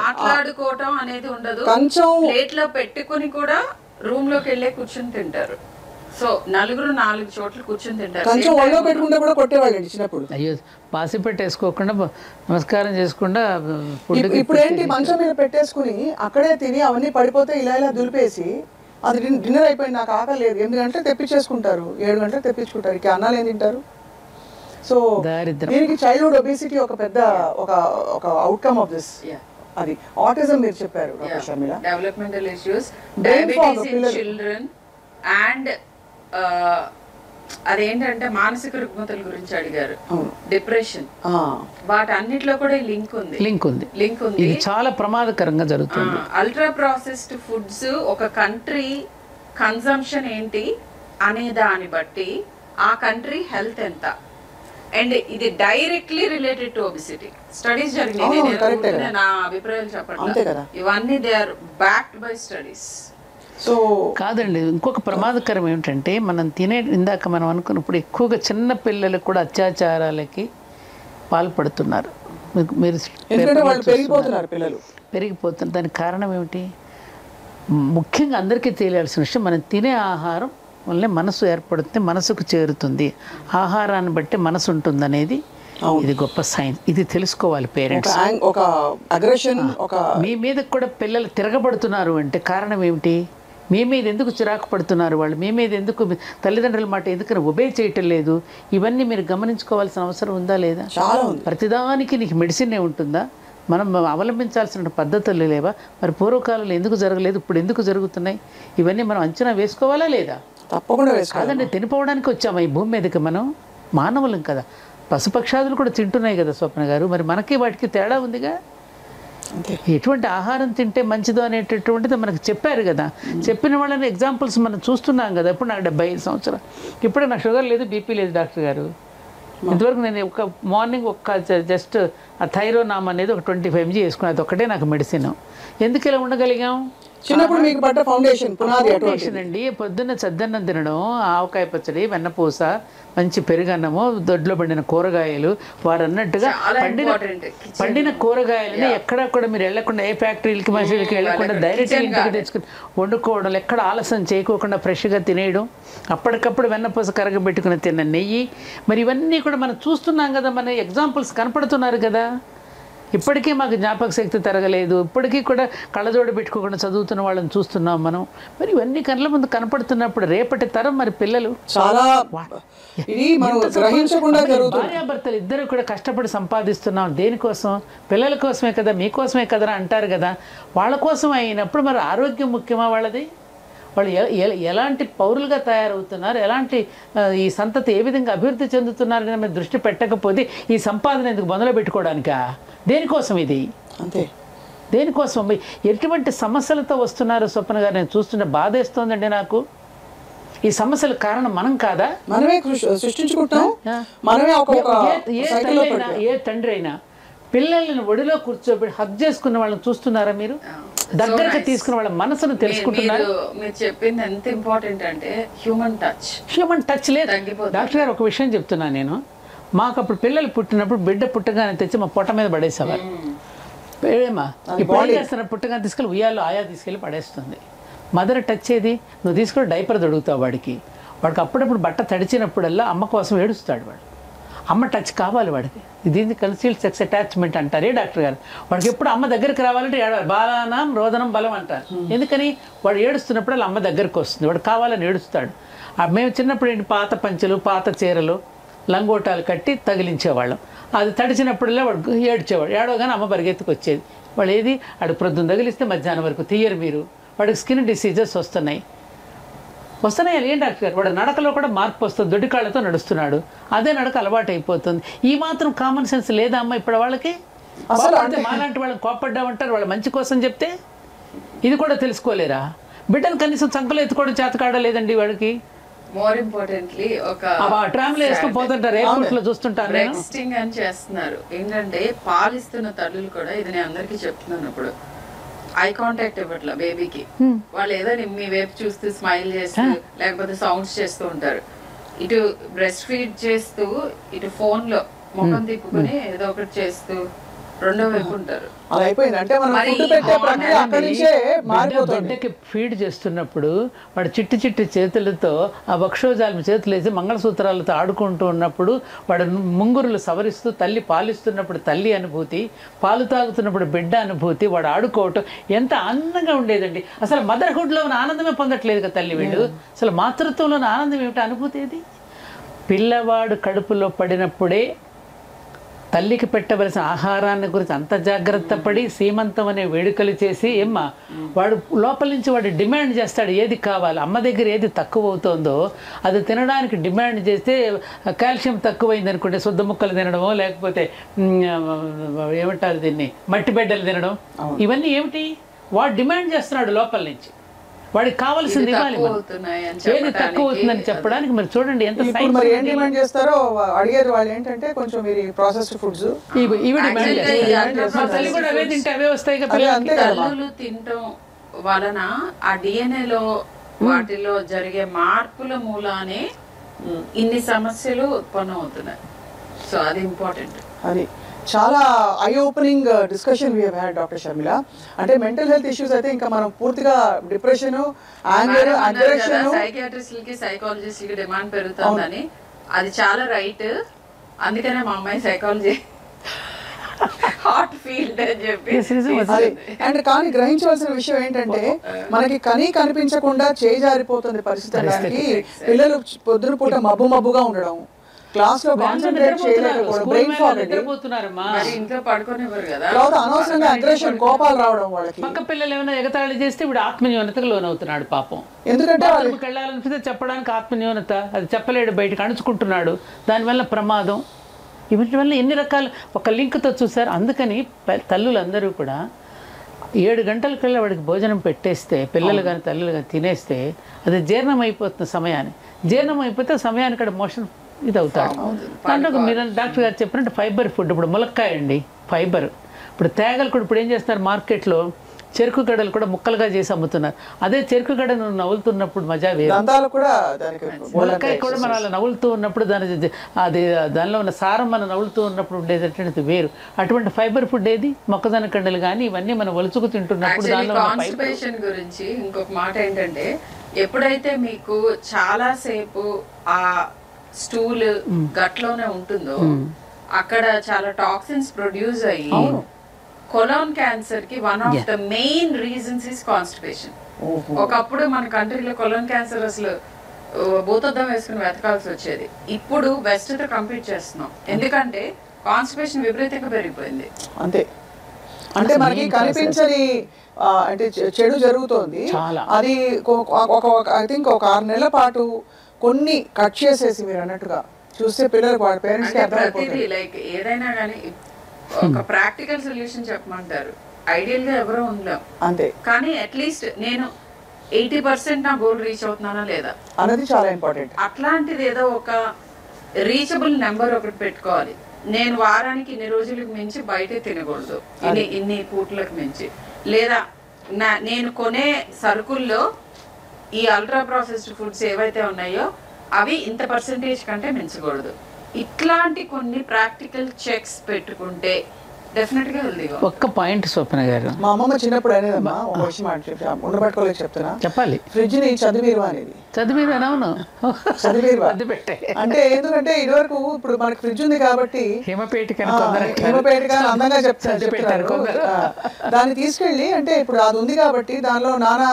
మాట్లాడుకోవటం అనేది ఉండదు. ప్లేట్ లో పెట్టుకుని కూడా రూమ్ లోకి వెళ్ళే కూర్చుని తింటారు. సో నలుగురు 4 చోట్ల కూర్చొని తింటారు. కొంచెం ఒళ్ళో పెట్టుకుంటే కూడా కొట్టేవాళ్ళండి చిన్నప్పుడు. అయ్యో పాసి పెట్టేసుకోకుండా నమస్కారం చేసుకుండా ఇప్పుడు ఏంటి మంచం మీద పెట్టేసుకుని అక్కడే తిని అవన్నీ పడిపోతే ఇలా ఇలా దులిపేసి అది డిన్నర్ అయిపోయింది, నాకు ఆకలి లేదు, 8 గంటలకు తెప్పించేసుకుంటారు, 7 గంటలకు తెప్పించుకుంటారు. ఇక అన్నాలు ఏం తింటారు? సో దీనికి చైల్డ్హుడ్ ఒబేసిటీ ఒక పెద్ద ఒక అవుట్కమ్ ఆఫ్ దిస్. అది ఆటిజం మీరు చెప్పారు doctor Sharmila. Developmental issues, diabetes in children and అదేంటంటే మానసిక రుగ్మతల గురించి అడిగారు, డిప్రెషన్, వాటన్నిటిలో కూడా లింక్ ఉంది. ఇది చాలా ప్రమాదకరంగా జరుగుతుంది. అల్ట్రా ప్రాసెస్డ్ ఫుడ్స్ ఒక కంట్రీ కన్సంప్షన్ ఏంటి అనే దాన్ని బట్టి ఆ కంట్రీ హెల్త్ ఎంత, అండ్ ఇది directly related to obesity. Studies జరిగినాయి, నా అభిప్రాయాలు చెప్పండి, ఇవన్నీ they are backed by studies. So కాదండి, ఇంకొక ప్రమాదకరం ఏమిటంటే మనం ఇందాక మనం అనుకున్నప్పుడు ఎక్కువగా చిన్న పిల్లలకు కూడా అత్యాచారాలకి పాల్పడుతున్నారు. మీరు పెరిగిపోతున్నారు. దానికి కారణం ఏమిటి? ముఖ్యంగా అందరికీ తెలియాల్సిన విషయం, మనం తినే ఆహారం వల్లనే మనసు ఏర్పడుతుంది, మనసుకు చేరుతుంది. ఆహారాన్ని బట్టి మనసు ఉంటుంది అనేది ఇది గొప్ప సైన్స్. ఇది తెలుసుకోవాలి పేరెంట్స్. మీ మీద కూడా పిల్లలు తిరగబడుతున్నారు అంటే కారణం ఏమిటి? మీ మీద ఎందుకు చిరాకు పడుతున్నారు వాళ్ళు? మీ మీద ఎందుకు తల్లిదండ్రుల మాట ఎందుకని ఒబే చేయటం లేదు? ఇవన్నీ మీరు గమనించుకోవాల్సిన అవసరం ఉందా లేదా? ప్రతిదానికి నీకు మెడిసిన్ ఉంటుందా? మనం అవలంబించాల్సిన పద్ధతులు లేవా? మరి పూర్వకాలంలో ఎందుకు జరగలేదు, ఇప్పుడు ఎందుకు జరుగుతున్నాయి? ఇవన్నీ మనం అంచనా వేసుకోవాలా లేదా? తప్పకుండా. కాదండి, తినిపోవడానికి వచ్చామా ఈ భూమి మీదకి? మనం మానవులం కదా, పశుపక్షాదులు కూడా తింటున్నాయి కదా స్వప్న గారు. మరి మనకి వాటికి తేడా ఉందిగా. ఎటువంటి ఆహారం తింటే మంచిదో అనేటటువంటిది మనకు చెప్పారు కదా. చెప్పిన వాళ్ళని ఎగ్జాంపుల్స్ మనం చూస్తున్నాం కదా. ఇప్పుడు నాకు 75 సంవత్సరాలు, ఇప్పుడు నాకు షుగర్ లేదు, బీపీ లేదు డాక్టర్ గారు. ఇంతవరకు నేను ఒక మార్నింగ్ జస్ట్ ఆ థైరోనామ్ అనేది ఒక 25 mg వేసుకున్నాను, అది ఒక్కటే నాకు మెడిసిన్. ఎందుకు ఇలా ఉండగలిగాం? చిన్నప్పుడు మీకు పడ్డ ఫౌండేషన్ అండి. పొద్దున్న చద్దన్నం తినడం, ఆవకాయ పచ్చడి, వెన్నపూస, మంచి పెరుగన్నము, దొడ్లో పండిన కూరగాయలు, వారు అన్నట్టుగా పండిన కూరగాయలని ఎక్కడా కూడా మీరు వెళ్ళకుండా, ఏ ఫ్యాక్టరీలకి మసీలకి వెళ్ళకుండా డైరెక్ట్గా ఇంటికి తెచ్చుకుని వండుకోవడం, ఎక్కడ ఆలస్యం చేయకోకుండా ఫ్రెష్గా తినేయడం, అప్పటికప్పుడు వెన్నపూస కరగబెట్టుకుని తిన్న నెయ్యి. మరి ఇవన్నీ కూడా మనం చూస్తున్నాం కదా, మన ఎగ్జాంపుల్స్ కనపడుతున్నారు కదా. ఇప్పటికీ మాకు జ్ఞాపక శక్తి తరగలేదు, ఇప్పటికీ కూడా కళ్ళజోడు పెట్టుకోకుండా చదువుతున్న వాళ్ళని చూస్తున్నాం మనం. మరి ఇవన్నీ కళ్ళ ముందు కనపడుతున్నప్పుడు రేపటి తరం మరి పిల్లలు చాలా భార్యాభర్తలు ఇద్దరు కూడా కష్టపడి సంపాదిస్తున్నాం. దేనికోసం? పిల్లల కోసమే కదా, మీకోసమే కదా అంటారు కదా. వాళ్ళ కోసం అయినప్పుడు మరి ఆరోగ్యం ముఖ్యమా వాళ్ళది? వాళ్ళు ఎలాంటి పౌరులుగా తయారవుతున్నారు, ఎలాంటి ఈ సంతతి ఏ విధంగా అభివృద్ధి చెందుతున్నారని మీరు దృష్టి పెట్టకపోతే ఈ సంపాదన ఎందుకు మొదలు పెట్టుకోవడానికా? దేనికోసం ఇది? అంతే. దేనికోసం? ఎటువంటి సమస్యలతో వస్తున్నారు స్వప్న గారు? నేను చూస్తుంటే బాధేస్తోందండి నాకు. ఈ సమస్యల కారణం మనం కాదా? మనమే సృష్టించుకుంటాం. మనమే ఏ తండ్రి అయినా పిల్లల్ని ఒడిలో కూర్చోబెట్టి హగ్ చేసుకున్న వాళ్ళని చూస్తున్నారా మీరు? దగ్గరకు తీసుకున్న వాళ్ళ మనసును తెలుసుకుంటున్నారు. మీరు చెప్పింది ఎంత ఇంపార్టెంట్ అంటే హ్యూమన్ టచ్ లేదు. డాక్టర్ గారు ఒక విషయం చెప్తున్నాను నేను. మాకు అప్పుడు పిల్లలు పుట్టినప్పుడు బిడ్డ పుట్టగానే తెచ్చి మా పొట్ట మీద పడేసేవారు. ఏమా చేస్తున్న పుట్టగానే తీసుకెళ్ళి ఉయ్యాల్లో ఆయా తీసుకెళ్ళి పడేస్తుంది. మదర్ టచ్ ఏది? నువ్వు తీసుకొని డైపర్ దొడుగుతావు వాడికి అప్పుడప్పుడు బట్ట తడిచినప్పుడల్లా అమ్మ కోసం ఏడుస్తాడు వాడు. అమ్మ టచ్ కావాలి వాడికి. దీన్ని కన్సీల్డ్ సెక్స్ అటాచ్మెంట్ అంటారే డాక్టర్ గారు. వాడికి ఎప్పుడు అమ్మ దగ్గరికి రావాలంటే ఏడవాలి. బాలానం రోదనం బలం అంటారు. ఎందుకని? వాడు ఏడుస్తున్నప్పుడు అమ్మ దగ్గరికి వస్తుంది, వాడు కావాలని ఏడుస్తాడు. మేము చిన్నప్పుడు ఏంటి, పాత పంచెలు, పాత చీరలు, లంగోటాలు కట్టి తగిలించేవాళ్ళం. అది తడిచినప్పుడల్లా వాడు ఏడ్చేవాడు. ఏడవగానే అమ్మ పరిగెత్తుకు వచ్చేది. వాడు ఏది అడు ప్రొద్దున తగిలిస్తే మధ్యాహ్నం వరకు తీయరు మీరు. వాడికి స్కిన్ డిసీజెస్ వస్తున్నాయి. ఏం డాక్టర్ గారు? వాడు నడకలో కూడా మార్పు వస్తుంది, దొడ్డికాళ్ళతో నడుస్తున్నాడు, అదే నడక అలవాటు అయిపోతుంది. ఈ మాత్రం కామన్ సెన్స్ లేదా అమ్మ ఇప్పుడు వాళ్ళకి? మాలాంటి వాళ్ళని కోపడ్డామంటారు వాళ్ళ మంచి కోసం చెప్తే. ఇది కూడా తెలుసుకోలేరా? బిడ్డను కనీసం చంకలు ఎత్తుకోవడం చేతకాడలేదండి వాడికి. మోర్ ఇంపార్టెంట్లీ ఒక ట్రామ్లో వేసుకొని పోతుంటారు, ఎయిర్పోర్ట్ లో చూస్తుంటారు. టెక్స్టింగ్ అని చేస్తున్నారు. ఏంటంటే పాలిస్తున్న తల్లులు కూడా, ఇది నేను అందరికీ చెప్తున్నాను, ఇప్పుడు ఐ కాంటాక్ట్ ఇవ్వట్లా బేబీకి. వాళ్ళు ఏదో మీ వైపు చూస్తూ స్మైల్ చేస్తూ లేకపోతే సౌండ్స్ చేస్తూ ఉంటారు. ఇటు బ్రెస్ట్ ఫీడ్ చేస్తూ ఇటు ఫోన్ లో ముఖం తిప్పుకొని ఏదో ఒకటి చేస్తూ రెండో వైపు ఉంటారు. అలా అయిపోయింది. అంటే మనం ఫుడ్ పెట్టే ప్రక్రియ అక్కడి నుంచే మారిపోతుంది. బిడ్డకి ఫీడ్ చేస్తున్నప్పుడు వాడు చిట్టి చిట్టి చేతులతో ఆ వక్షోజాలం చేతులు వేసి మంగళసూత్రాలతో ఆడుకుంటూ ఉన్నప్పుడు వాడు ముంగురులు సవరిస్తూ తల్లి పాలిస్తున్నప్పుడు తల్లి అనుభూతి, పాలు తాగుతున్నప్పుడు బిడ్డ అనుభూతి, వాడు ఆడుకోవటం ఎంత ఆనందంగా ఉండేదండి. అసలు మదర్హుడ్లో ఉన్న ఆనందమే పొందట్లేదు కదా తల్లి వీళ్ళు. అసలు మాతృత్వంలో ఉన్న ఆనందం ఏమిటి, అనుభూతి ఏది? పిల్లవాడు కడుపులో పడినప్పుడే తల్లికి పెట్టవలసిన ఆహారాన్ని గురించి అంత జాగ్రత్త పడి సీమంతం అనే వేడుకలు చేసి ఏమ్మా వాడు లోపల నుంచి వాడు డిమాండ్ చేస్తాడు ఏది కావాలి. అమ్మ దగ్గర ఏది తక్కువ అవుతుందో అది తినడానికి డిమాండ్ చేస్తే కాల్షియం తక్కువైంది అనుకుంటే శుద్ధ ముక్కలు తినడమో లేకపోతే ఏమంటారు దీన్ని మట్టి బిడ్డలు తినడం, ఇవన్నీ ఏమిటి? వాడు డిమాండ్ చేస్తున్నాడు లోపల నుంచి. వాడికి కావాల్సింది ఇవ్వాలి. ఏది తక్కువ అవుతుందని చెప్పడానికి మరి చూడండి ఎంత మరి ఏం డిమాండ్ చేస్తారో అడిగేది వాళ్ళు ఏంటంటే కొంచెం మీరు ప్రాసెస్డ్ ఫుడ్స్ ఇవి డిమాండ్ చేస్తారు. తల్లి కూడా అవే తింటే అవే వస్తాయి కదా. తల్లులు తినటం వలన ఆ డిఎన్ఏలో వాటిలో జరిగే మార్పుల మూలానే ఇన్ని సమస్యలు ఉత్పన్నం అవుతున్నాయి. సో అది ఇంపార్టెంట్. అది చాలా eye opening discussion we had doctor Sharmila. అంటే మెంటల్ హెల్త్ ఇష్యూస్ అయితే ఇంకా మనం పూర్తిగా డిప్రెషన్, యాంగర్, అగ్రెషన్, సైకియాట్రిస్టులకి సైకాలజిస్టులకి డిమాండ్ పెరుగుతుందని అది చాలా రైట్. అందుకనే మా అమ్మాయి సైకాలజీ హార్ట్ ఫీల్డ్ అని చెప్పి. అండ్ కానీ గ్రహించవలసిన విషయం ఏంటంటే మనకి కనిపించకుండా చేయి జారిపోతుంది పరిస్థితి. అనడానికి పిల్లలు పొద్దున పూట మబ్బుగా ఉండడం, క్లాస్ లో కాన్సంట్రేట్ చేయలేకపోవడం, బ్రెయిన్ ఫాగ్, ఇంట్లో పడుకోనివ్వరు కదా, అనవసరంగా అగ్రెషన్, కోపాలు రావడం వాళ్ళకి. పక్క పిల్లలు ఏమైనా ఎగతాళి చేస్తే ఇప్పుడు ఆత్మన్యూనతకు లోనవుతున్నాడు పాపం. ఎందుకంటే వాళ్ళకి వెళ్ళాలనిపిస్తే చెప్పడానికి ఆత్మన్యూనత, అది చెప్పలేడు, బయటకు అణుచుకుంటున్నాడు, దానివల్ల ప్రమాదం. వీటి వల్ల ఎన్ని రకాల ఒక లింక్తో చూసారు. అందుకని తల్లులందరూ కూడా 7 గంటలకల్లా వాడికి భోజనం పెట్టేస్తే, పిల్లలు కానీ తల్లులు కానీ తినేస్తే అది జీర్ణం అయిపోతున్న సమయాన్ని, జీర్ణం అయిపోతే సమయానికి అక్కడ మోషన్ ఇది అవుతాడు. దాంట్లో మీరు డాక్టర్ గారు చెప్పినట్టు ఫైబర్ ఫుడ్, ఇప్పుడు ములక్కాయ అండి ఫైబర్. ఇప్పుడు తేగలు కూడా ఇప్పుడు ఏం చేస్తున్నారు మార్కెట్లో, చెరుకు గడలు కూడా ముక్కలుగా చేసి అమ్ముతున్నారు. అదే చెరుకు గడ నువ్వు నవ్వులుతున్నప్పుడు మజా వేరు. ములక్కాయ కూడా మనం అలా నవ్వులుతూ ఉన్నప్పుడు దానిలో ఉన్న సారం మనం నవ్వులుతూ ఉన్నప్పుడు ఉండేటటువంటిది వేరు. అటువంటి ఫైబర్ ఫుడ్ ఏది, మొక్కజొన్న కండలు కానీ ఇవన్నీ మనం ఒలుచుకు తింటున్నప్పుడు దానిలో కాన్స్టిపేషన్ గురించి ఇంకొక మాట ఏంటంటే, ఎప్పుడైతే మీకు చాలా సేపు ఆ స్టూల్ గట్లోనే ఉంటుందో అక్కడ చాలా టాక్సిన్స్ ప్రొడ్యూస్ అయ్యి కొలాన్ క్యాన్సర్ కి one of the main reasons is constipation. ఒకప్పుడు మన కంట్రీలో కొలాన్ క్యాన్సర్ అసలు భూతద్దం వేసుకుని వెతకాల్సి వచ్చేది. ఇప్పుడు వెస్ట్ తో కంపీట్ చేస్తున్నాం, ఎందుకంటే కాన్స్టిపేషన్ విపరీతంగా పెరిగిపోయింది. అంతే. అంటే మనకి కనిపించని అంటే చెడు జరుగుతోంది. అది ఐ థింక్ ఒక 6 నెలల పాటు కొన్ని కట్ చేసేసి మీరు అన్నట్టుగా చూస్తే పిల్లలకు వాళ్ళ పేరెంట్స్ కి అర్థమైపోతుంది. లైక్ ఏదైనా కానీ ఒక ప్రాక్టికల్ సొల్యూషన్ చెప్పమంటారు. ఐడియల్ గా ఎవరో ఉండలేం అంతే, కానీ అట్లీస్ట్ నేను 80% నా గోల్ రీచ్ అవుతున్నానా లేదా అన్నది చాలా ఇంపార్టెంట్. అట్లాంటిది ఏదో ఒక రీచబుల్ నెంబర్ ఒకటి పెట్టుకోవాలి. నేను వారానికి ఇన్ని రోజులకు మించి బయటే తినకూడదు, ఇన్ని పూట్లకు మించి, లేదా నేను కొనే సరుకుల్లో ఈ అల్ట్రా ప్రాసెస్డ్ ఫుడ్స్ ఏవైతే ఉన్నాయో అవి ఇంత పర్సెంటేజ్ కంటే మించకూడదు. ఇట్లాంటి కొన్ని ప్రాక్టికల్ చెక్స్ పెట్టుకుంటే డెఫినెట్ గా హెల్దీగా. ఒక్క పాయింట్ స్వప్న గారు, మా అమ్మమ్మ చిన్నప్పుడు అనేదమ్మా, ఒక విషయం ఉండబట్టుకోలేక చెప్తున్నా, చెప్పాలి, ఫ్రిడ్జ్ ని చదివీరు అనేది. చదివీరు అవును, చదివీరు అంటే ఎందుకంటే ఇదివరకు ఇప్పుడు మనకి ఫ్రిడ్జ్ ఉంది కాబట్టి హిమపేటిక అందంగా చెప్తారు. దాన్ని తీసుకెళ్ళి అంటే ఇప్పుడు అది ఉంది కాబట్టి దానిలో నానా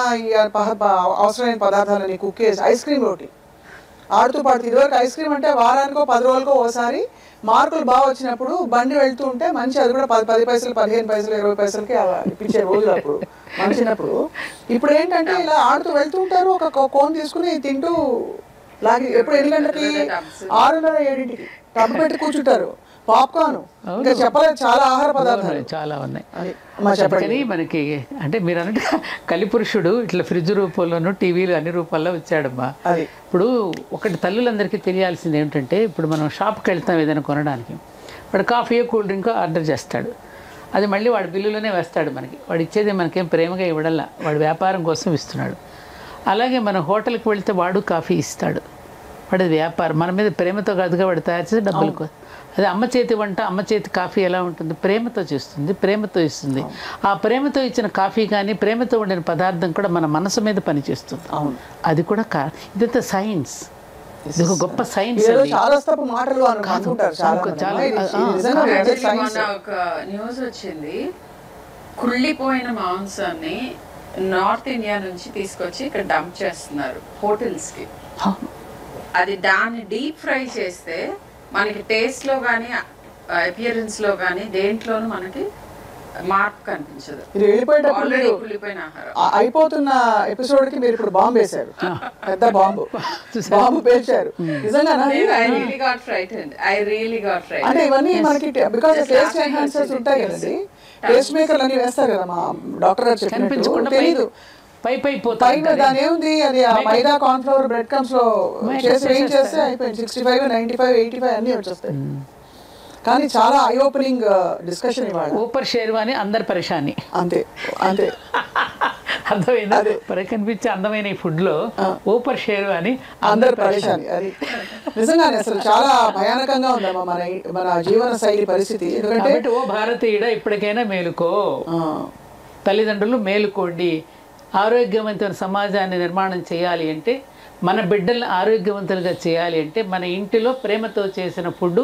అవసరమైన పదార్థాలని కుక్ చేసి ఐస్ క్రీమ్ రోటి ఆడుతూ పాడుతూ. ఇదివరకు ఐస్ క్రీమ్ అంటే వారానికో 10 రోజులకో ఒకసారి మార్కులు బాగా వచ్చినప్పుడు బండి వెళ్తూ ఉంటే మంచి, అది కూడా 10 పైసలు 15 పైసలు 20 పైసలకి ఇప్పించే రోజులు అప్పుడు మనం చిన్నప్పుడు. ఇప్పుడు ఏంటంటే ఇలా ఆడుతూ వెళ్తూ ఉంటారు, ఒక కోన్ తీసుకుని తింటూ లాగి ఎప్పుడు 8 గంటలకి 6:30 7ంటికి టబ్బు పెట్టి కూర్చుంటారు. పాప్కార్న్, ఇంకా చెప్పలేదు, చాలా ఆహార పదార్థాలు చాలా ఉన్నాయి. చెప్పండి. మనకి అంటే మీరు అన్నట్టు కలిపురుషుడు ఇట్లా ఫ్రిడ్జ్ రూపంలోనూ టీవీలు అన్ని రూపాల్లో వచ్చాడమ్మా. ఇప్పుడు ఒకటి తల్లులందరికీ తెలియాల్సింది ఏమిటంటే, ఇప్పుడు మనం షాప్కి వెళ్తాం ఏదైనా కొనడానికి, వాడు కాఫీయో కూల్ డ్రింకో ఆర్డర్ చేస్తాడు, అది మళ్ళీ వాడి బిల్లులోనే వేస్తాడు మనకి. వాడు ఇచ్చేది మనకేం ప్రేమగా ఇవ్వడంలా, వాడు వ్యాపారం కోసం ఇస్తున్నాడు. అలాగే మనం హోటల్కి వెళ్తే వాడు కాఫీ ఇస్తాడు, వాడి వ్యాపారం మన మీద ప్రేమతో కాదుగా వాడు తయారు చేసి డబ్బులకు. అదే అమ్మ చేతి వంట, అమ్మ చేతి కాఫీ ఎలా ఉంటుంది? ప్రేమతో చేస్తుంది, ప్రేమతో ఇస్తుంది. ఆ ప్రేమతో ఇచ్చిన కాఫీ కానీ, ప్రేమతో వండిన పదార్థం కూడా మన మనసు మీద పనిచేస్తుంది. అది కూడా ఇదంతా సైన్స్, ఇది ఒక గొప్ప సైన్స్. ఒక న్యూస్ వచ్చింది, కుళ్ళిపోయిన మాంసాన్ని నార్త్ ఇండియా నుంచి తీసుకొచ్చి ఇక్కడ డంప్ చేస్తున్నారు హోటల్స్ కి. అది దాన్ని డీప్ ఫ్రై చేస్తే మనకి టేస్ట్ లో కానీ, అపియరెన్స్ లో కానీ, దేంట్లోనూ మనకి మార్పు కనిపించదు. కుళ్ళిపోయిన ఆహారం. అయిపోతున్న ఎపిసోడ్ కి మీరు ఇప్పుడు బాంబు వేశారు, పెద్ద బాంబు పేల్చారు. నిజంగా అంటే ఇవన్నీ మనకి బికాస్ టేస్ట్ ఎన్హాన్సర్స్ ఉంటాయి కదండి, టేస్ట్ మేకర్లు అన్ని వేస్తారు కదా మా డాక్టర్ గారు చెప్పినట్టు. తెలీదు దాని ఏముంది, అది మైదా, కార్న్ ఫ్లోర్, బ్రెడ్ క్రమ్స్ లో చేసి వేయింగ్ చేస్తే అయిపోయింది. 65, 95, 85 అన్ని వచ్చేస్తాయి. కానీ చాలా ఐ ఓపెనింగ్ డిస్కషన్ ఇవాళ. ఊపర్ షేర్వాని అందరు పరేషాని, అంతే అంతే అర్థమైందా? కనిపించే అందమైన ఈ ఫుడ్ లో ఊపర్ షేర్వాని అందరు పరేషాని. అది నిజంగానే అసలు చాలా భయానకంగా ఉందమ్మా మన జీవన శైలి పరిస్థితి. ఎందుకంటే ఓ భారతీయుడ ఇప్పటికైనా మేలుకో, తల్లిదండ్రులు మేలుకోండి. ఆరోగ్యవంతమైన సమాజాన్ని నిర్మాణం చేయాలి అంటే, మన బిడ్డల్ని ఆరోగ్యవంతులుగా చేయాలి అంటే, మన ఇంటిలో ప్రేమతో చేసిన ఫుడ్,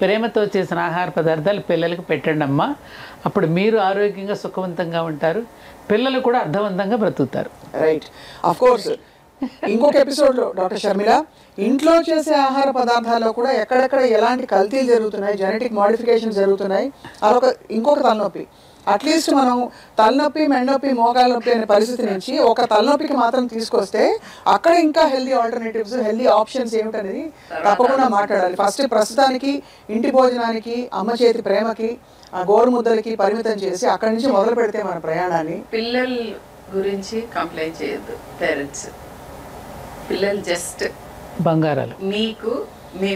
ప్రేమతో చేసిన ఆహార పదార్థాలు పిల్లలకు పెట్టండి అమ్మా. అప్పుడు మీరు ఆరోగ్యంగా సుఖవంతంగా ఉంటారు, పిల్లలు కూడా అర్థవంతంగా బ్రతుకుతారు. రైట్. ఆఫ్ కోర్స్ ఇంకొక ఎపిసోడ్లో డాక్టర్ షర్మిల, ఇంట్లో చేసే ఆహార పదార్థాల్లో కూడా ఎక్కడెక్కడ ఎలాంటి కల్తీలు జరుగుతున్నాయి, జెనెటిక్ మోడిఫికేషన్ జరుగుతున్నాయి, అదొక ఇంకొక తలనొప్పి. అట్లీస్ట్ మనం తలనొప్పి, మెండనొప్పి, మోకాల నొప్పి అనే పరిస్థితి నుంచి ఒక తలనొప్పికి మాత్రం తీసుకొస్తే అక్కడ ఇంకా హెల్దీ ఆల్టర్నేటివ్స్, హెల్దీ ఆప్షన్స్ ఏమిటనేది తప్పకుండా మాట్లాడాలి. ఫస్ట్ ప్రస్తుతానికి ఇంటి భోజనానికి, అమ్మ చేతి ప్రేమకి, గోరు ముద్దలకి పరిమితం చేసి అక్కడి నుంచి మొదలు పెడితే మన ప్రయాణాన్ని. పిల్లల గురించి కంప్లైంట్ చేయొద్దు పేరెంట్స్. పిల్లలు జస్ట్ బంగారాలు. మీకు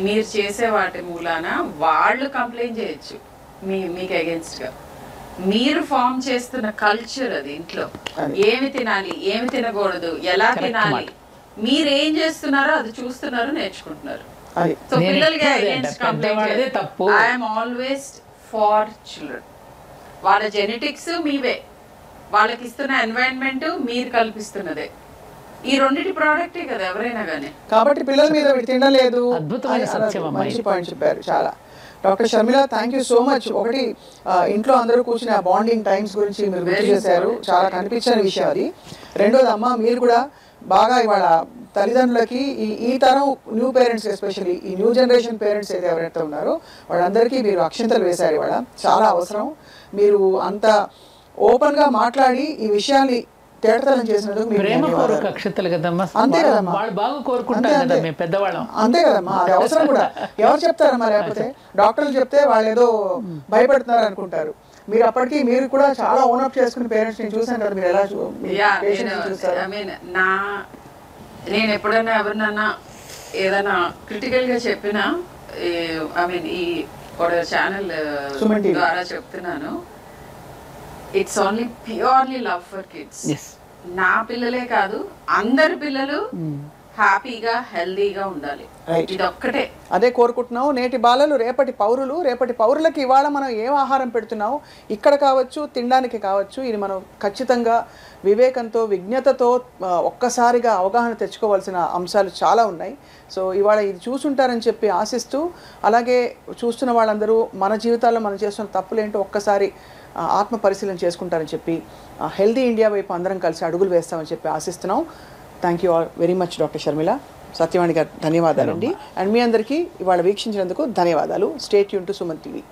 మీరు చేసే వాటి మూలాన వాళ్ళు కంప్లైంట్ చేయొచ్చు మీకు అగేన్స్ట్ గా. మీరు ఫామ్ చేస్తున్న కల్చర్ అది. ఇంట్లో ఏమి తినాలి, ఏమి తినకూడదు, ఎలా తినాలి, మీరు ఏం చేస్తున్నారో అది చూస్తున్నారు, నేర్చుకుంటున్నారు. సో పిల్లలకి against complaint. I'm always for children. వాళ్ళ జెనెటిక్స్ మీవే, వాళ్ళకి ఇస్తున్న ఎన్వైరన్మెంట్ మీరు కల్పిస్తున్నదే. ఈ రెండింటి ప్రోడక్టే కదా ఎవరైనా కానీ. కాబట్టి పిల్లల మీద తినలేదు. అద్భుతమైన సత్యం. మంచి పాయింట్ చెప్పారు చాలా. Doctor Sharmila, thank you so much. ఒకటి, ఇంట్లో అందరూ కూర్చుని ఆ బాండింగ్ టైమ్స్ గురించి మీరు గుర్తు చేశారు, చాలా కనిపించని విషయం అది. రెండోది, అమ్మ మీరు కూడా బాగా ఇవాళ తల్లిదండ్రులకి ఈ తరం న్యూ పేరెంట్స్, ఎస్పెషల్లీ ఈ న్యూ జనరేషన్ పేరెంట్స్ అయితే ఎవరైతే ఉన్నారో వాళ్ళందరికీ మీరు అక్షంతలు వేశారు ఇవాళ. చాలా అవసరం. మీరు అంత ఓపెన్గా మాట్లాడి ఈ విషయాన్ని తేటతలం చేసినందుకు ప్రేమపూర్వక అక్షతలు కదమ్మా. అంతే కదమ్మా, వాళ్ళు బాగా కోరుకుంటారు కదా మేము పెద్దవాళ్ళం. అంతే కదమ్మా, అది అవసరం కూడా. ఎవరు చెప్తారమ్మా, లేకపోతే డాక్టర్లు చెప్తే వాళ్ళు ఏదో భయపడుతున్నారు అనుకుంటారు. మీరు అప్పటికి మీరు కూడా చాలా ఓనప్ చేసుకుని పేరెంట్స్ ని చూసాను కదా, మీరు ఎలా చూస్తారు? నేను ఎప్పుడైనా ఎవరినన్నా ఏదైనా క్రిటికల్ గా చెప్పినా, ఐ మీన్ ఈ ఛానల్ ద్వారా చెప్తున్నాను, it's only purely love for kids. నా పిల్లలే కాదు, అందరి పిల్లలు హ్యాపీగా హెల్దీగా ఉండాలి. ఇది ఒక్కటే అదే కోరుకుంటున్నావు. నేటి బాలలు రేపటి పౌరులు. రేపటి పౌరులకి ఇవాళ మనం ఏం ఆహారం పెడుతున్నావు, ఇక్కడ కావచ్చు, తినడానికి కావచ్చు, ఇది మనం ఖచ్చితంగా వివేకంతో, విజ్ఞతతో ఒక్కసారిగా అవగాహన తెచ్చుకోవాల్సిన అంశాలు చాలా ఉన్నాయి. సో ఇవాళ ఇది చూసుంటారని చెప్పి ఆశిస్తూ, అలాగే చూస్తున్న వాళ్ళందరూ మన జీవితాల్లో మనం చేస్తున్న తప్పులేంటో ఒక్కసారి ఆత్మ పరిశీలన చేసుకుంటారని చెప్పి, హెల్దీ ఇండియా వైపు అందరం కలిసి అడుగులు వేస్తామని చెప్పి ఆశిస్తున్నాం. Thank you all very much doctor Sharmila. Satyavani గారు ధన్యవాదాలండి. అండ్ మీ అందరికీ ఇవాళ వీక్షించినందుకు ధన్యవాదాలు. Stay tune to Suman TV.